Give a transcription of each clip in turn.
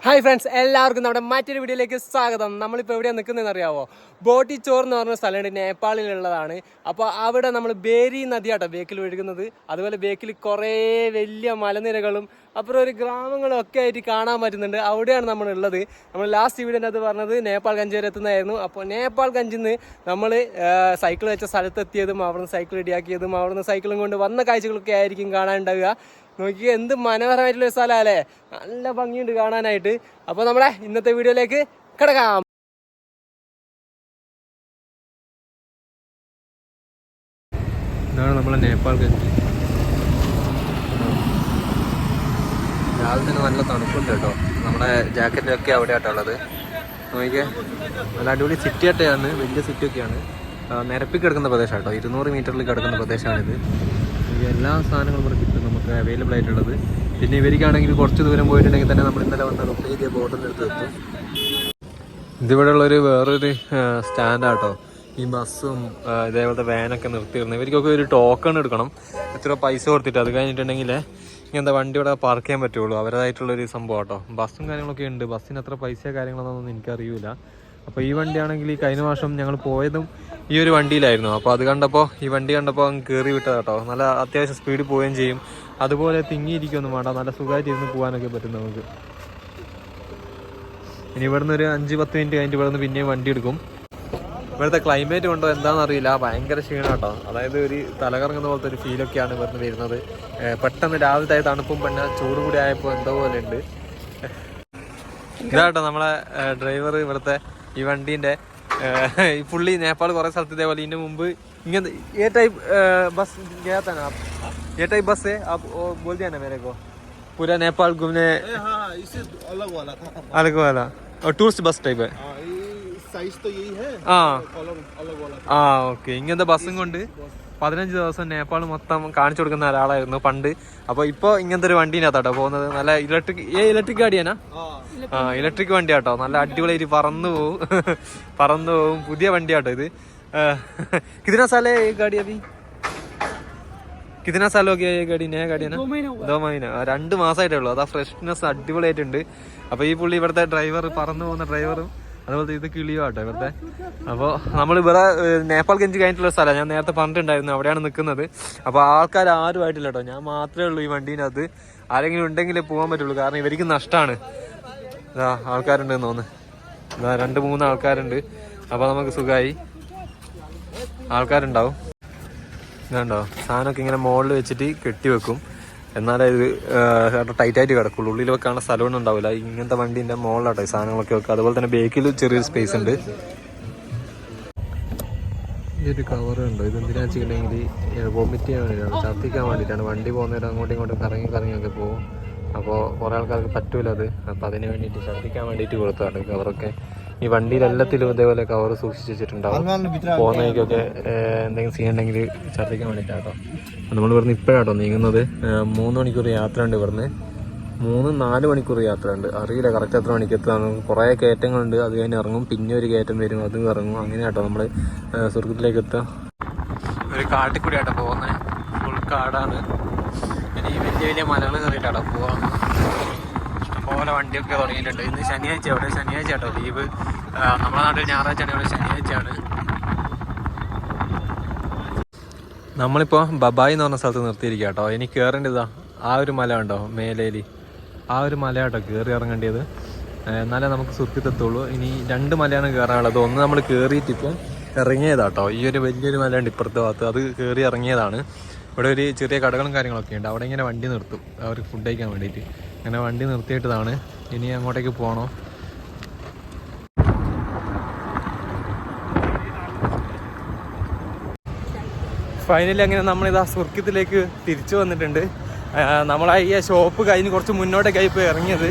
Hi friends, എല്ലാവർക്കും നമ്മുടെ മറ്റൊരു വീഡിയോയിലേക്ക് സ്വാഗതം. നമ്മളിപ്പോൾ എവിടെയാണ് നിൽക്കുന്നതെന്ന് അറിയാമോ? ബോട്ടിച്ചോർ എന്ന് പറഞ്ഞ സ്ഥലമുണ്ട്, നേപ്പാളിലുള്ളതാണ്. അപ്പോൾ അവിടെ നമ്മൾ ബേരി നദിയാട്ടോ ബേക്കിൽ ഒഴുകുന്നത്. അതുപോലെ ബേക്കിൽ കുറേ വലിയ മലനിരകളും അപ്പുറം ഒരു ഗ്രാമങ്ങളും ഒക്കെ ആയിട്ട് കാണാൻ പറ്റുന്നുണ്ട്. അവിടെയാണ് നമ്മളുള്ളത്. നമ്മൾ ലാസ്റ്റ് വീഡിയോൻ്റെ അത് പറഞ്ഞത് നേപ്പാൾ ഗഞ്ച് വരെ എത്തുന്നതായിരുന്നു. അപ്പോൾ നേപ്പാൾ ഗഞ്ചിൽ നിന്ന് നമ്മൾ സൈക്കിൾ വെച്ച സ്ഥലത്തെത്തിയതും അവിടുന്ന് സൈക്കിൾ റെഡിയാക്കിയതും അവിടുന്ന് സൈക്കിളും കൊണ്ട് വന്ന കാഴ്ചകളൊക്കെ ആയിരിക്കും കാണാനുണ്ടാവുക. നോക്കിയാൽ എന്ത് മനോഹരമായിട്ടുള്ള സ്ഥലം അല്ലേ, നല്ല ഭംഗിയുണ്ട് കാണാനായിട്ട്. അപ്പോൾ നമ്മുടെ ഇന്നത്തെ വീഡിയോയിലേക്ക് കിടക്കാം. ഇതാണ് നമ്മളെ നേപ്പാൾ ഗഞ്ച്. രാവിലെ തന്നെ നല്ല തണുപ്പുണ്ട് കേട്ടോ. നമ്മുടെ ജാക്കറ്റിലൊക്കെ അവിടെ ആട്ടോ ഉള്ളത്. നോക്കിയാൽ നല്ല അടിപൊളി സിറ്റി ആയിട്ടാണ്, വലിയ സിറ്റിയൊക്കെയാണ്. നിരപ്പി കിടക്കുന്ന പ്രദേശം കേട്ടോ, 200 മീറ്ററിൽ കിടക്കുന്ന പ്രദേശമാണിത്. എല്ലാ സാധനങ്ങളും ഇവിടെ കിട്ടും നമുക്ക് അവൈലബിൾ ആയിട്ടുള്ളത്. പിന്നെ ഇവർക്കാണെങ്കിൽ കുറച്ച് ദൂരം പോയിട്ടുണ്ടെങ്കിൽ തന്നെ നമ്മൾ ഇന്നലെ വന്ന റുപ്പേരിയ ബോർഡിൻ്റെ അടുത്ത് എത്തും. ഇതിവിടെ ഉള്ളൊരു വേറൊരു സ്റ്റാൻഡാട്ടോ. ഈ ബസ്സും ഇതേപോലത്തെ വാനൊക്കെ നിർത്തിയിരുന്നത്. ഇവർക്കൊക്കെ ഒരു ടോക്കൺ എടുക്കണം, എത്ര പൈസ കൊടുത്തിട്ട്. അത് കഴിഞ്ഞിട്ടുണ്ടെങ്കിൽ ഇങ്ങനത്തെ വണ്ടി ഇവിടെ പാർക്ക് ചെയ്യാൻ പറ്റുള്ളൂ. അവരുടേതായിട്ടുള്ളൊരു സംഭവം കേട്ടോ. ബസ്സും കാര്യങ്ങളൊക്കെ ഉണ്ട്. ബസ്സിന് എത്ര പൈസ കാര്യങ്ങളൊന്നും എനിക്കറിയില്ല. അപ്പോൾ ഈ വണ്ടിയാണെങ്കിൽ ഈ കഴിഞ്ഞ വർഷം ഞങ്ങൾ പോയതും ഈ ഒരു വണ്ടിയിലായിരുന്നു. അപ്പോൾ അത് കണ്ടപ്പോൾ ഈ വണ്ടി കണ്ടപ്പോൾ അങ്ങ് കയറി വിട്ടത് കേട്ടോ. നല്ല അത്യാവശ്യം സ്പീഡിൽ പോവുകയും ചെയ്യും. അതുപോലെ തിങ്ങിയിരിക്കൊന്നും വേണ്ട, നല്ല സുഖമായിട്ട് ഇരുന്ന് പോകാനൊക്കെ പറ്റും നമുക്ക്. ഇനി ഇവിടുന്ന് ഒരു 5-10 മിനിറ്റ് കഴിഞ്ഞിട്ട് ഇവിടുന്ന് പിന്നെയും വണ്ടി എടുക്കും. ഇവിടുത്തെ ക്ലൈമറ്റ് കൊണ്ടോ എന്താണെന്ന് അറിയില്ല, ഭയങ്കര ക്ഷീണം കേട്ടോ. അതായത് ഒരു തലകറങ്ങുന്ന പോലത്തെ ഒരു ഫീലൊക്കെയാണ് ഇവിടുന്ന് വരുന്നത്. പെട്ടെന്ന് രാവിലത്തെ തണുപ്പും പിന്നെ ചൂടും കൂടി ആയപ്പോൾ എന്തോ പോലെ ഉണ്ട്. ഇതാട്ടോ നമ്മളെ ഡ്രൈവർ, ഇവിടുത്തെ ഈ വണ്ടീൻ്റെ ഈ പുള്ളി നേപ്പാൾ കുറേ സ്ഥലത്ത് ഇതേപോലെ ഇതിൻ്റെ മുമ്പ് ഇങ്ങനെ ये टाइप बस गया था ना आप? ये टाइप बस है आप बोल दिया ना मेरे को, पूरा नेपाल घूमने। इससे अलग वाला था, अलग वाला और टूरिस्ट बस टाइप है. साइज तो यही है. अलग वाला. ആ ഓക്കെ. ഇങ്ങനത്തെ ബസ്സും കൊണ്ട് 15 ദിവസം നേപ്പാൾ മൊത്തം കാണിച്ചു കൊടുക്കുന്ന ഒരാളായിരുന്നു പണ്ട്. അപ്പോൾ ഇപ്പോൾ ഇങ്ങനത്തെ ഒരു വണ്ടീനകത്താട്ടോ പോകുന്നത്. നല്ല ഇലക്ട്രിക് ഗാഡിയാനാ? ഇലക്ട്രിക് വണ്ടി ആട്ടോ. നല്ല അടിപൊളിയായിട്ട് പറന്നു പോവും. പുതിയ വണ്ടിയാട്ടോ ഇത്. कितना साल है ये गाड़ी अभी? कितना साल हो गया ये गाड़ी? नया गाड़ी है ना? 2 മहीന. 2 മാസമായിട്ടേ ഉള്ളൂ. അതാ ഫ്രഷ്നെസ് അടിപൊളിയായിട്ടുണ്ട്. അപ്പോൾ ഈ പുള്ളി ഇവിടുത്തെ ഡ്രൈവർ, പറന്നു പോകുന്ന ഡ്രൈവറും അതുപോലത്തെ ഇത് കിളിയോ ആട്ടോ ഇവിടുത്തെ. അപ്പോൾ നമ്മളിവിടെ നേപ്പാൾ ഗഞ്ച് കഴിഞ്ഞിട്ടുള്ള സ്ഥലമാണ്, ഞാൻ നേരത്തെ പറഞ്ഞിട്ടുണ്ടായിരുന്നു, അവിടെയാണ് നിൽക്കുന്നത്. അപ്പോൾ ആൾക്കാർ ആരും ആയിട്ടില്ല കേട്ടോ, ഞാൻ മാത്രമേ ഉള്ളൂ ഈ വണ്ടീനകത്ത്. ആരെങ്കിലും ഉണ്ടെങ്കിലേ പോകാൻ പറ്റുള്ളൂ, കാരണം ഇവർക്ക് നഷ്ടമാണ്. ഇതാ ആൾക്കാരുണ്ടെന്ന് തോന്നുന്നു. ഇതാ 2-3 ആൾക്കാരുണ്ട്. അപ്പോൾ നമുക്ക് സുഖമായി, ആൾക്കാരുണ്ടാവും. ഇതുണ്ടോ സാധനമൊക്കെ ഇങ്ങനെ മുകളിൽ വെച്ചിട്ട് കെട്ടി വെക്കും, എന്നാലേ ഇത് ടൈറ്റായിട്ട് കിടക്കുള്ളൂ. ഉള്ളിൽ വെക്കാനുള്ള സ്ഥലമൊന്നും ഉണ്ടാവില്ല. ഇങ്ങനത്തെ വണ്ടീൻ്റെ മുകളിലാട്ടോ ഈ സാധനങ്ങളൊക്കെ വെക്കുക. അതുപോലെ തന്നെ ബേക്കിൽ ചെറിയൊരു സ്പേസ് ഉണ്ട്. ഈ ഒരു കവർ ഉണ്ടോ, ഇതെന്തിനാണെന്ന് വെച്ചിട്ടുണ്ടെങ്കിൽ വോമിറ്റ് ചെയ്യാൻ വേണ്ടിയിട്ടാണ്, ഛർദ്ദിക്കാൻ വേണ്ടിയിട്ടാണ്. വണ്ടി പോകുന്നവർ അങ്ങോട്ടും ഇങ്ങോട്ടും കറങ്ങിയൊക്കെ പോകും. അപ്പോൾ കുറേ ആൾക്കാർക്ക് പറ്റൂല അത്. അപ്പോൾ അതിന് വേണ്ടിയിട്ട് ഛർദ്ദിക്കാൻ വേണ്ടിയിട്ട് കൊടുത്തതാണ് കവറൊക്കെ. ഈ വണ്ടിയിലെല്ലാത്തിലും ഇതേപോലെ കവർ സൂക്ഷിച്ച് വെച്ചിട്ടുണ്ടാവും. പോകുന്നതിക്കൊക്കെ എന്തെങ്കിലും ചെയ്യണമെങ്കിൽ ഛർദ്ദിക്കാൻ വേണ്ടിയിട്ടാണ് കേട്ടോ. നമ്മൾ ഇവിടുന്ന് ഇപ്പോഴാട്ടോ നീങ്ങുന്നത്. 3 മണിക്കൂർ യാത്ര ഉണ്ട് ഇവിടുന്ന്. 3-4 മണിക്കൂർ യാത്ര ഉണ്ട്. അറിയില്ല കറക്റ്റ് എത്ര മണിക്ക് എത്തുകയാണ്. കുറേ കയറ്റങ്ങളുണ്ട്, അത് കഴിഞ്ഞ് ഇറങ്ങും, പിന്നെ ഒരു കയറ്റം വരും, അതും ഇറങ്ങും. അങ്ങനെ കേട്ടോ നമ്മൾ സ്വർഗത്തിലേക്ക് എത്തുക. ഒരു കാട്ടിൽ കൂടി ആട്ടോ പോകുന്നത്, ഫുൾ കാടാണ്. ഇനി വലിയ മലകൾ കയറിയിട്ടാട്ടോ പോവാം. ഇഷ്ടംപോലെ വണ്ടിയൊക്കെ തുടങ്ങിയിട്ടുണ്ട്. ഇന്ന് ശനിയാഴ്ച, അവിടെ ശനിയാഴ്ച കേട്ടോ ലീവ്. നമ്മുടെ നാട്ടിൽ ഞായറാഴ്ചയാണ്, ഇവിടെ ശനിയാഴ്ചയാണ്. നമ്മളിപ്പോൾ ബബായ് എന്ന് പറഞ്ഞ സ്ഥലത്ത് നിർത്തിയിരിക്കുക കേട്ടോ. ഇനി കയറേണ്ടതാ ആ ഒരു മല ഉണ്ടോ മേലേലി, ആ ഒരു മലയാട്ടോ കയറി ഇറങ്ങേണ്ടത്. എന്നാലേ നമുക്ക് സുർക്കിത്തെത്തുള്ളൂ. ഇനി 2 മലയാണ് കയറാനുള്ളത്. ഒന്ന് നമ്മൾ കയറിയിട്ട് ഇപ്പോൾ ഇറങ്ങിയതാട്ടോ. ഈ ഒരു വലിയൊരു മലയുണ്ട് ഇപ്പുറത്തെ ഭാഗത്ത്, അത് കയറി ഇറങ്ങിയതാണ്. ഇവിടെ ഒരു ചെറിയ കടകളും കാര്യങ്ങളൊക്കെ ഉണ്ട്. അവിടെ ഇങ്ങനെ വണ്ടി നിർത്തും അവർക്ക് ഫുഡ് കഴിക്കാൻ വേണ്ടിയിട്ട്. അങ്ങനെ വണ്ടി നിർത്തിയിട്ടതാണ്. ഇനി അങ്ങോട്ടേക്ക് പോകണം. ഫൈനലി അങ്ങനെ നമ്മളിതാ സുർക്കിത്തിലേക്ക് തിരിച്ചു വന്നിട്ടുണ്ട്. നമ്മളയ്യ ഷോപ്പ് കഴിഞ്ഞ് കുറച്ച് മുന്നോട്ടേക്കായി ഇപ്പോൾ ഇറങ്ങിയത്.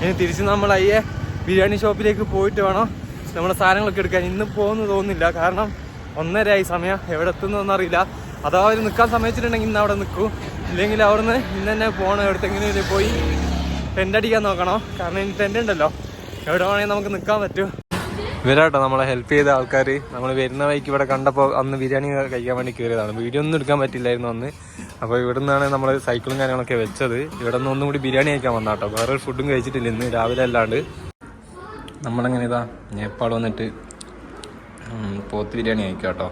ഇനി തിരിച്ച് നമ്മളയ്യ ബിരിയാണി ഷോപ്പിലേക്ക് പോയിട്ട് വേണം നമ്മുടെ സാധനങ്ങളൊക്കെ എടുക്കാൻ. ഇന്ന് പോകുന്നു തോന്നുന്നില്ല, കാരണം 1:30 സമയം. എവിടെ എത്തുന്നൊന്നും അറിയില്ല. അഥവാ അവർ നിൽക്കാൻ സമ്മതിച്ചിട്ടുണ്ടെങ്കിൽ ഇന്ന് അവിടെ നിൽക്കും, ഇല്ലെങ്കിൽ അവിടുന്ന് ഇന്ന് തന്നെ പോകണം. എവിടത്തെങ്കിലും പോയി ടെൻ്റ് അടിക്കാൻ നോക്കണം, കാരണം ഇനി ടെൻ്റ് ഉണ്ടല്ലോ, എവിടെ വേണമെങ്കിൽ നമുക്ക് നിൽക്കാൻ പറ്റും. ഇവരാട്ടോ നമ്മളെ ഹെൽപ്പ് ചെയ്ത ആൾക്കാർ. നമ്മൾ വരുന്ന വഴിക്ക് ഇവിടെ കണ്ടപ്പോൾ അന്ന് ബിരിയാണി കഴിക്കാൻ വേണ്ടി കയറിയതാണ്. വീഡിയോ ഒന്നും എടുക്കാൻ പറ്റില്ലായിരുന്നു അന്ന്. അപ്പോൾ ഇവിടെ നിന്നാണ് നമ്മൾ സൈക്കിളും കാര്യങ്ങളൊക്കെ വെച്ചത്. ഇവിടെ നിന്ന് ഒന്നും കൂടി ബിരിയാണി കഴിക്കാൻ വന്നാട്ടോ. വേറൊരു ഫുഡും കഴിച്ചിട്ടില്ല ഇന്ന് രാവിലെ അല്ലാണ്ട്. നമ്മളങ്ങനെ ഇതാ നേപ്പാൾ വന്നിട്ട് പോത്ത് ബിരിയാണി കഴിക്കാം കേട്ടോ.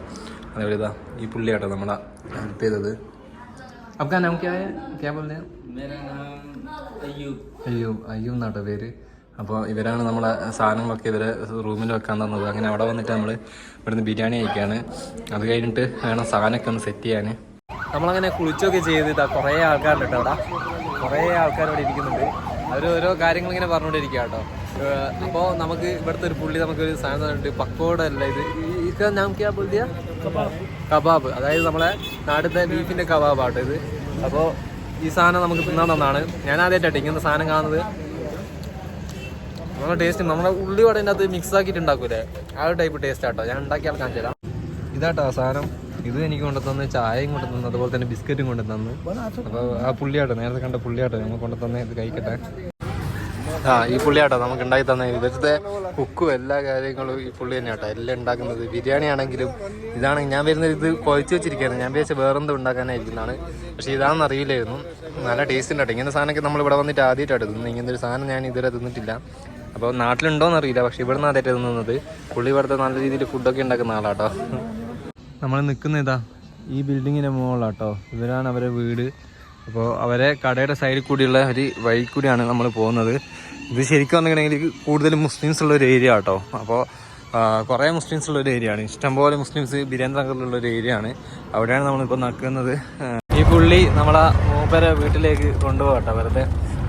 അതേപോലെ ഇതാ ഈ പുള്ളിയാട്ടോ നമ്മളെ ഹെൽപ്പ് ചെയ്തത്. आपका नाम क्या है? क्या बोल रहे हैं? मेरा नाम അയ്യൂബ് എന്നാട്ടോ പേര്. അപ്പോൾ ഇവരാണ് നമ്മളെ സാധനങ്ങളൊക്കെ ഇവരെ റൂമിൽ വെക്കാൻ തന്നത്. അങ്ങനെ അവിടെ വന്നിട്ട് നമ്മൾ ഇവിടുന്ന് ബിരിയാണി കഴിക്കുകയാണ്. അത് കഴിഞ്ഞിട്ട് വേണം സാധനമൊക്കെ ഒന്ന് സെറ്റ് ചെയ്യാൻ. നമ്മളങ്ങനെ കുളിച്ചൊക്കെ ചെയ്ത് ഇതാ കുറേ ആൾക്കാരുണ്ട് കേട്ടോ. അവിടെ കുറേ ആൾക്കാർ ഇവിടെ ഇരിക്കുന്നുണ്ട്. അവർ ഓരോ കാര്യങ്ങൾ ഇങ്ങനെ പറഞ്ഞുകൊണ്ടിരിക്കുക കേട്ടോ. അപ്പോൾ നമുക്ക് ഇവിടുത്തെ ഒരു പുള്ളി നമുക്കൊരു സാധനം തന്നിട്ട് പക്കോട അല്ല ഇത് നാം ക്യാ ബോൾദിയ കബാബ്, അതായത് നമ്മളെ നാട്ടിലത്തെ ബീഫിൻ്റെ കബാബാട്ടോ ഇത്. അപ്പോൾ ഈ സാധനം നമുക്ക് തിന്നാൻ തന്നാണ്. ഞാൻ ആദ്യമായിട്ടാണ് ഇങ്ങനത്തെ സാധനം കാണുന്നത്. നമ്മുടെ ടേസ്റ്റ് നമ്മുടെ ഉള്ളി വടേൻ്റെ അത് മിക്സ് ആക്കിയിട്ട് ഉണ്ടാക്കൂലേ, ആ ഒരു ടൈപ്പ് ടേസ്റ്റ് ആട്ടോ. ഞാൻ ഉണ്ടാക്കിയാൽ കാണിച്ചു തരാം. ഇതാട്ടോ സാധനം. ഇത് എനിക്ക് കൊണ്ടുതന്ന് ചായയും കൊണ്ടുതന്നു, അതുപോലെ തന്നെ ബിസ്ക്കറ്റും കൊണ്ടുതന്നു. അപ്പോൾ ആ പുള്ളിയാട്ടോ, നേരത്തെ കണ്ട പുള്ളിയാട്ടോ നമ്മൾ കൊണ്ടുതന്നെ. ഇത് കഴിക്കട്ടെ. ഈ പുള്ളിയാട്ടോ നമുക്ക് ഉണ്ടാക്കി തന്നെ. ഇവിടുത്തെ കുക്കും എല്ലാ കാര്യങ്ങളും ഈ പുള്ളി തന്നെയാട്ടോ എല്ലാം ഉണ്ടാക്കുന്നത്. ബിരിയാണി ആണെങ്കിലും ഇതാണെങ്കിൽ ഞാൻ വരുന്നത് ഇത് കുഴച്ച് വെച്ചിരിക്കുകയാണ്. ഞാൻ വിചാരിച്ച വേറെന്തോ ഉണ്ടാക്കാനായിരിക്കുന്നതാണ്, പക്ഷേ ഇതാണെന്ന് അറിയില്ലായിരുന്നു. നല്ല ടേസ്റ്റ് ഉണ്ടാട്ടോ. ഇങ്ങനത്തെ സാധനമൊക്കെ നമ്മൾ ഇവിടെ വന്നിട്ട് ആദ്യമായിട്ടാണ് തിന്നുന്നത്. ഇങ്ങനത്തെ ഒരു സാധനം ഞാൻ ഇതുവരെ തിന്നിട്ടില്ല. അപ്പോൾ നാട്ടിലുണ്ടോയെന്ന് അറിയില്ല, പക്ഷേ ഇവിടെ നിന്ന് ആദ്യമായിട്ട് തിന്നുന്നത്. പുള്ളി ഇവിടുത്തെ നല്ല രീതിയിൽ ഫുഡൊക്കെ ഉണ്ടാക്കുന്ന ആളാട്ടോ. നമ്മൾ നിൽക്കുന്ന ഇതാ ഈ ബിൽഡിങ്ങിൻ്റെ മുകളിലാട്ടോ. ഇവരാണ് അവരെ വീട്. അപ്പോൾ അവരെ കടയുടെ സൈഡിൽ കൂടിയുള്ള ഒരു വഴി കൂടിയാണ് നമ്മൾ പോകുന്നത്. ഇത് ശരിക്കും വന്നിട്ടുണ്ടെങ്കിൽ കൂടുതലും മുസ്ലിംസ് ഉള്ള ഒരു ഏരിയ ആട്ടോ. അപ്പോൾ കുറേ മുസ്ലിംസ് ഉള്ള ഒരു ഏരിയ ആണ്. ഇഷ്ടംപോലെ മുസ്ലിംസ് ബിരിയാണി നഗറിലുള്ള ഒരു ഏരിയ ആണ്. അവിടെയാണ് നമ്മളിപ്പോൾ നിൽക്കുന്നത്. ഈ പുള്ളി നമ്മളെ മൂപ്പരെ വീട്ടിലേക്ക് കൊണ്ടുപോകട്ടോ, വെറുതെ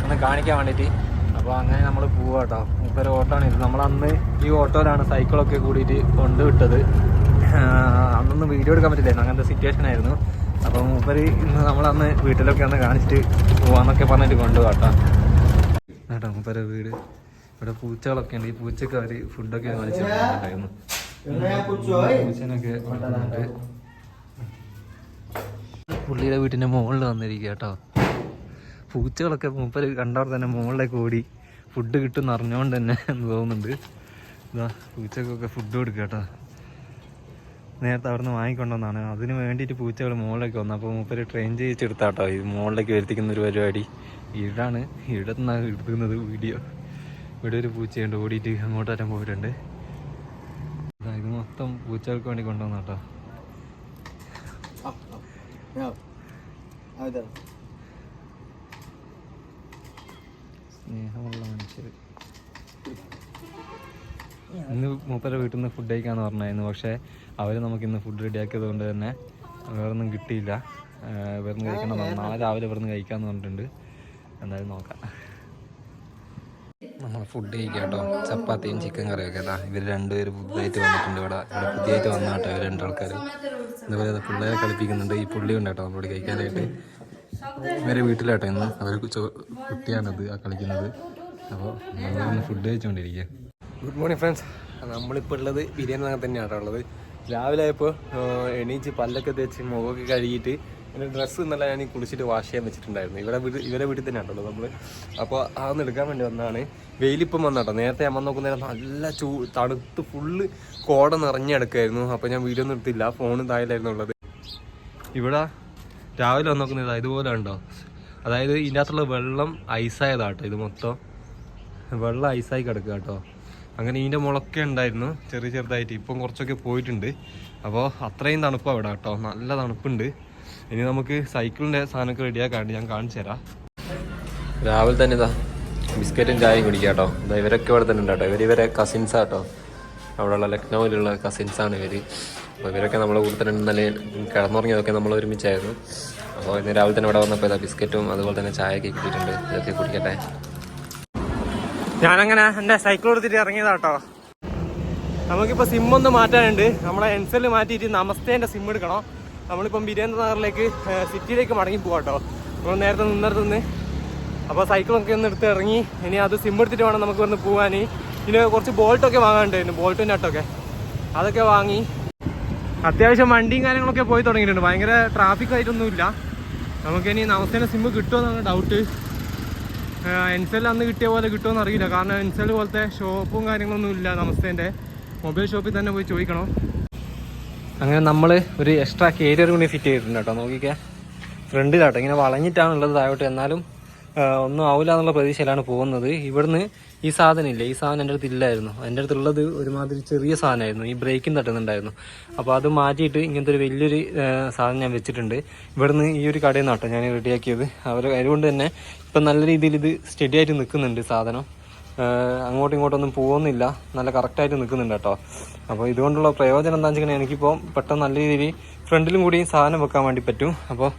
ഒന്ന് കാണിക്കാൻ വേണ്ടിയിട്ട്. അപ്പോൾ അങ്ങനെ നമ്മൾ പോവാട്ടോ. മൂപ്പരെ ഓട്ടോ ആണ് ഇത്. നമ്മളന്ന് ഈ ഓട്ടോയിലാണ് സൈക്കിളൊക്കെ കൂടിയിട്ട് കൊണ്ടുവിട്ടത്. അന്നൊന്നും വീഡിയോ എടുക്കാൻ പറ്റില്ലായിരുന്നു, അങ്ങനത്തെ സിറ്റുവേഷൻ ആയിരുന്നു. അപ്പോൾ മൂപ്പര് ഇന്ന് നമ്മളന്ന് വീട്ടിലൊക്കെ ഒന്ന് കാണിച്ചിട്ട് പോവാന്നൊക്കെ പറഞ്ഞിട്ട് കൊണ്ടുപോകാട്ടോ. കേട്ടോ മൂപ്പരെ വീട്. ഇവിടെ പൂച്ചകളൊക്കെ ഉണ്ട്. ഈ പൂച്ചക്ക് അവർ ഫുഡൊക്കെ കാണിച്ചിട്ടുണ്ടായിരുന്നു. പൂച്ചനൊക്കെ വളർന്നിട്ട് പുള്ളിയുടെ വീട്ടിൻ്റെ മുകളിൽ വന്നിരിക്കുക കേട്ടോ. പൂച്ചകളൊക്കെ മൂപ്പര് കണ്ടവിടെ തന്നെ മുകളിലേക്ക് ഓടി ഫുഡ് കിട്ടുമെന്ന് അറിഞ്ഞുകൊണ്ട് തന്നെ എന്ന് തോന്നുന്നുണ്ട്. ഇതാ പൂച്ചക്കൊക്കെ ഫുഡ് കൊടുക്കുക കേട്ടോ. നേരത്തെ അവിടെ നിന്ന് വാങ്ങിക്കൊണ്ടുവന്നാണ്. അതിന് വേണ്ടിയിട്ട് പൂച്ചകൾ മുകളിലേക്ക് വന്നു. അപ്പോൾ മൂപ്പര് ട്രെയിൻ ചെയ്യിച്ചെടുത്താട്ടോ ഈ മുകളിലേക്ക് വരുത്തിക്കുന്ന ഒരു പരിപാടി. ഇവിടെ നിന്നാണ് എടുക്കുന്നത് വീഡിയോ. ഇവിടെ ഒരു പൂച്ചയുണ്ട് ഓടിയിട്ട് അങ്ങോട്ട് വരാൻ പോയിട്ടുണ്ട്. ഇത് മൊത്തം പൂച്ചകൾക്ക് വേണ്ടി കൊണ്ടുവന്ന കേട്ടോ. സ്നേഹമുള്ള മനുഷ്യർ. ഇന്ന് മൂപ്പരെ വീട്ടിൽ നിന്ന് ഫുഡ് കഴിക്കാമെന്ന് പറഞ്ഞായിരുന്നു, പക്ഷേ അവർ നമുക്കിന്ന് ഫുഡ് റെഡിയാക്കിയത് കൊണ്ട് തന്നെ വേറൊന്നും കിട്ടിയില്ല. വേറെ കഴിക്കണം, നാളെ രാവിലെ ഇവിടുന്ന് കഴിക്കാമെന്ന് പറഞ്ഞിട്ടുണ്ട്. എന്തായാലും നോക്കാം. നമ്മൾ ഫുഡ് കഴിക്കാം കേട്ടോ. ചപ്പാത്തിയും ചിക്കൻ കറിയൊക്കെ ഇതാ ഇവർ രണ്ടുപേരും പുതുതായിട്ട് വന്നിട്ടുണ്ട്. ഇവിടെ പുതിയതായിട്ട് വന്ന കേട്ടോ ഇവർ രണ്ടാൾക്കാർ. അതുപോലെ പിള്ളേരെ കളിപ്പിക്കുന്നുണ്ട്. ഈ പുള്ളി ഉണ്ട് കേട്ടോ നമ്മളോട് കഴിക്കാനായിട്ട്. ഇവരെ വീട്ടിലാട്ടോ ഇന്ന്. അവർ കുട്ടിയാണത് ആ കളിക്കുന്നത്. അപ്പോൾ നമ്മളിന്ന് ഫുഡ് കഴിച്ചുകൊണ്ടിരിക്കുക. Good morning friends. നമ്മളിപ്പോൾ ഉള്ളത് ബിരിയാണി നഗർ തന്നെയാണ് ഉള്ളത്. രാവിലെ ആയപ്പോൾ എണീച്ച് പല്ലൊക്കെ തേച്ച് മുഖമൊക്കെ കഴുകിയിട്ട് എൻ്റെ ഡ്രസ്സ് ഇന്നലെ ഞാൻ കുളിച്ചിട്ട് വാഷ് ചെയ്യാൻ വെച്ചിട്ടുണ്ടായിരുന്നു. ഇവരെ വീട്ടിൽ തന്നെയാണ് ഉള്ളത് നമ്മൾ. അപ്പോൾ അതൊന്ന് എടുക്കാൻ വേണ്ടി വന്നതാണ്. വെയിലിപ്പം വന്നാട്ടോ. നേരത്തെ ഞാൻ വന്ന് നോക്കുന്നേരം നല്ല തണുത്ത് ഫുള്ള് കോട നിറഞ്ഞെടുക്കായിരുന്നു. അപ്പോൾ ഞാൻ വീഡിയോ ഒന്നും എടുത്തില്ല, ഫോണും താഴെയായിരുന്നു ഉള്ളത്. ഇവിടെ രാവിലെ വന്ന് നോക്കുന്നത് ഇതുപോലെ ഉണ്ടോ, അതായത് ഇതിൻ്റെ അകത്തുള്ള വെള്ളം ഐസായതാട്ടോ. ഇത് മൊത്തം വെള്ളം ഐസായി കിടക്കുക കേട്ടോ. അങ്ങനെ ഇതിൻ്റെ മുളക്കെ ഉണ്ടായിരുന്നു ചെറുതായിട്ട്. ഇപ്പം കുറച്ചൊക്കെ പോയിട്ടുണ്ട്. അപ്പോൾ അത്രയും തണുപ്പാണ് ഇവിടെ കേട്ടോ. നല്ല തണുപ്പുണ്ട്. ഇനി നമുക്ക് സൈക്കിളിൻ്റെ സാധനമൊക്കെ റെഡിയാക്കാണ്ട് ഞാൻ കാണിച്ചു തരാം. രാവിലെ തന്നെ ഇതാ ബിസ്ക്കറ്റും ചായയും കുടിക്കാം കേട്ടോ. ഇതാ ഇവരൊക്കെ ഇവിടെ തന്നെ ഉണ്ട് കേട്ടോ. ഇവരെ കസിൻസാട്ടോ. അവിടെയുള്ള ലക്നൗവിലുള്ള കസിൻസാണ് ഇവർ. അപ്പോൾ ഇവരൊക്കെ നമ്മളെ കൂടെ തന്നെ ഇന്നലെ കിടന്നുറങ്ങിയതൊക്കെ നമ്മൾ ഒരുമിച്ചായിരുന്നു. അപ്പോൾ ഇന്ന് രാവിലെ തന്നെ ഇവിടെ വന്നപ്പോൾ ഇതാ ബിസ്ക്കറ്റും അതുപോലെ തന്നെ ചായയൊക്കെ കിട്ടിയിട്ടുണ്ട്. ഇതൊക്കെ കുടിക്കട്ടെ. ഞാനങ്ങനെ എൻ്റെ സൈക്കിൾ എടുത്തിട്ട് ഇറങ്ങിയതാട്ടോ. നമുക്കിപ്പോൾ സിമ്മൊന്ന് മാറ്റാനുണ്ട്. നമ്മളെ എൻസെല് മാറ്റിയിട്ട് നമസ്തേൻ്റെ സിം എടുക്കണം. നമ്മളിപ്പം ബിരിയാണി നഗറിലേക്ക് സിറ്റിയിലേക്ക് മടങ്ങി പോകാം കേട്ടോ. നമ്മൾ നേരത്തെ നിന്നിടത്തുനിന്ന്. അപ്പോൾ സൈക്കിളൊക്കെ ഒന്ന് എടുത്ത് ഇറങ്ങി. ഇനി അത് സിം എടുത്തിട്ട് വേണം നമുക്ക് വന്ന് പോകാൻ. ഇനി കുറച്ച് ബോൾട്ടൊക്കെ വാങ്ങാനുണ്ടായിരുന്നു, ബോൾട്ടും നട്ടൊക്കെ. അതൊക്കെ വാങ്ങി. അത്യാവശ്യം വണ്ടിയും കാര്യങ്ങളൊക്കെ പോയി തുടങ്ങിയിട്ടുണ്ട്. ഭയങ്കര ട്രാഫിക് ആയിട്ടൊന്നുമില്ല. നമുക്കിനി നമസ്തേൻ്റെ സിമ്മ് കിട്ടുമെന്നാണ് ഡൗട്ട്. എൻസെൽ അന്ന് കിട്ടിയ പോലെ കിട്ടുമെന്ന് അറിയില്ല. കാരണം എൻസെൽ പോലത്തെ ഷോപ്പും കാര്യങ്ങളൊന്നും ഇല്ല നമസ്തേൻ്റെ. മൊബൈൽ ഷോപ്പിൽ തന്നെ പോയി ചോദിക്കണം. അങ്ങനെ നമ്മൾ ഒരു എക്സ്ട്രാ കേരിയർ കൂടി ഫിറ്റ് ചെയ്തിട്ടുണ്ട് കേട്ടോ. നോക്കിക്കേ, ഫ്രണ്ടിലാട്ടോ. ഇങ്ങനെ വളഞ്ഞിട്ടാണുള്ളത് താഴോട്ട്. എന്നാലും ഒന്നും ആവില്ല എന്നുള്ള പ്രതീക്ഷയിലാണ് പോകുന്നത്. ഇവിടുന്ന് ഈ സാധനം ഇല്ലേ, ഈ സാധനം എൻ്റെ അടുത്ത് ഇല്ലായിരുന്നു. എൻ്റെ അടുത്തുള്ളത് ഒരുമാതിരി ചെറിയ സാധനമായിരുന്നു, ഈ ബ്രേക്കും തട്ടുന്നുണ്ടായിരുന്നു. അപ്പോൾ അത് മാറ്റിയിട്ട് ഇങ്ങനത്തെ ഒരു വലിയൊരു സാധനം ഞാൻ വെച്ചിട്ടുണ്ട്. ഇവിടുന്ന് ഈ ഒരു കടയിൽ നിന്നാട്ടോ ഞാൻ റെഡിയാക്കിയത്. അതുകൊണ്ട് തന്നെ ഇപ്പം നല്ല രീതിയിൽ ഇത് സ്റ്റഡി ആയിട്ട് നിൽക്കുന്നുണ്ട് സാധനം. അങ്ങോട്ടും ഇങ്ങോട്ടൊന്നും പോകുന്നില്ല, നല്ല കറക്റ്റായിട്ട് നിൽക്കുന്നുണ്ട് കേട്ടോ. അപ്പോൾ ഇതുകൊണ്ടുള്ള പ്രയോജനം എന്താണെന്ന് വെച്ചിട്ടുണ്ടെങ്കിൽ എനിക്കിപ്പോൾ പെട്ടെന്ന് നല്ല രീതിയിൽ ഫ്രണ്ടിലും കൂടി സാധനം വെക്കാൻ വേണ്ടി പറ്റും. അപ്പോൾ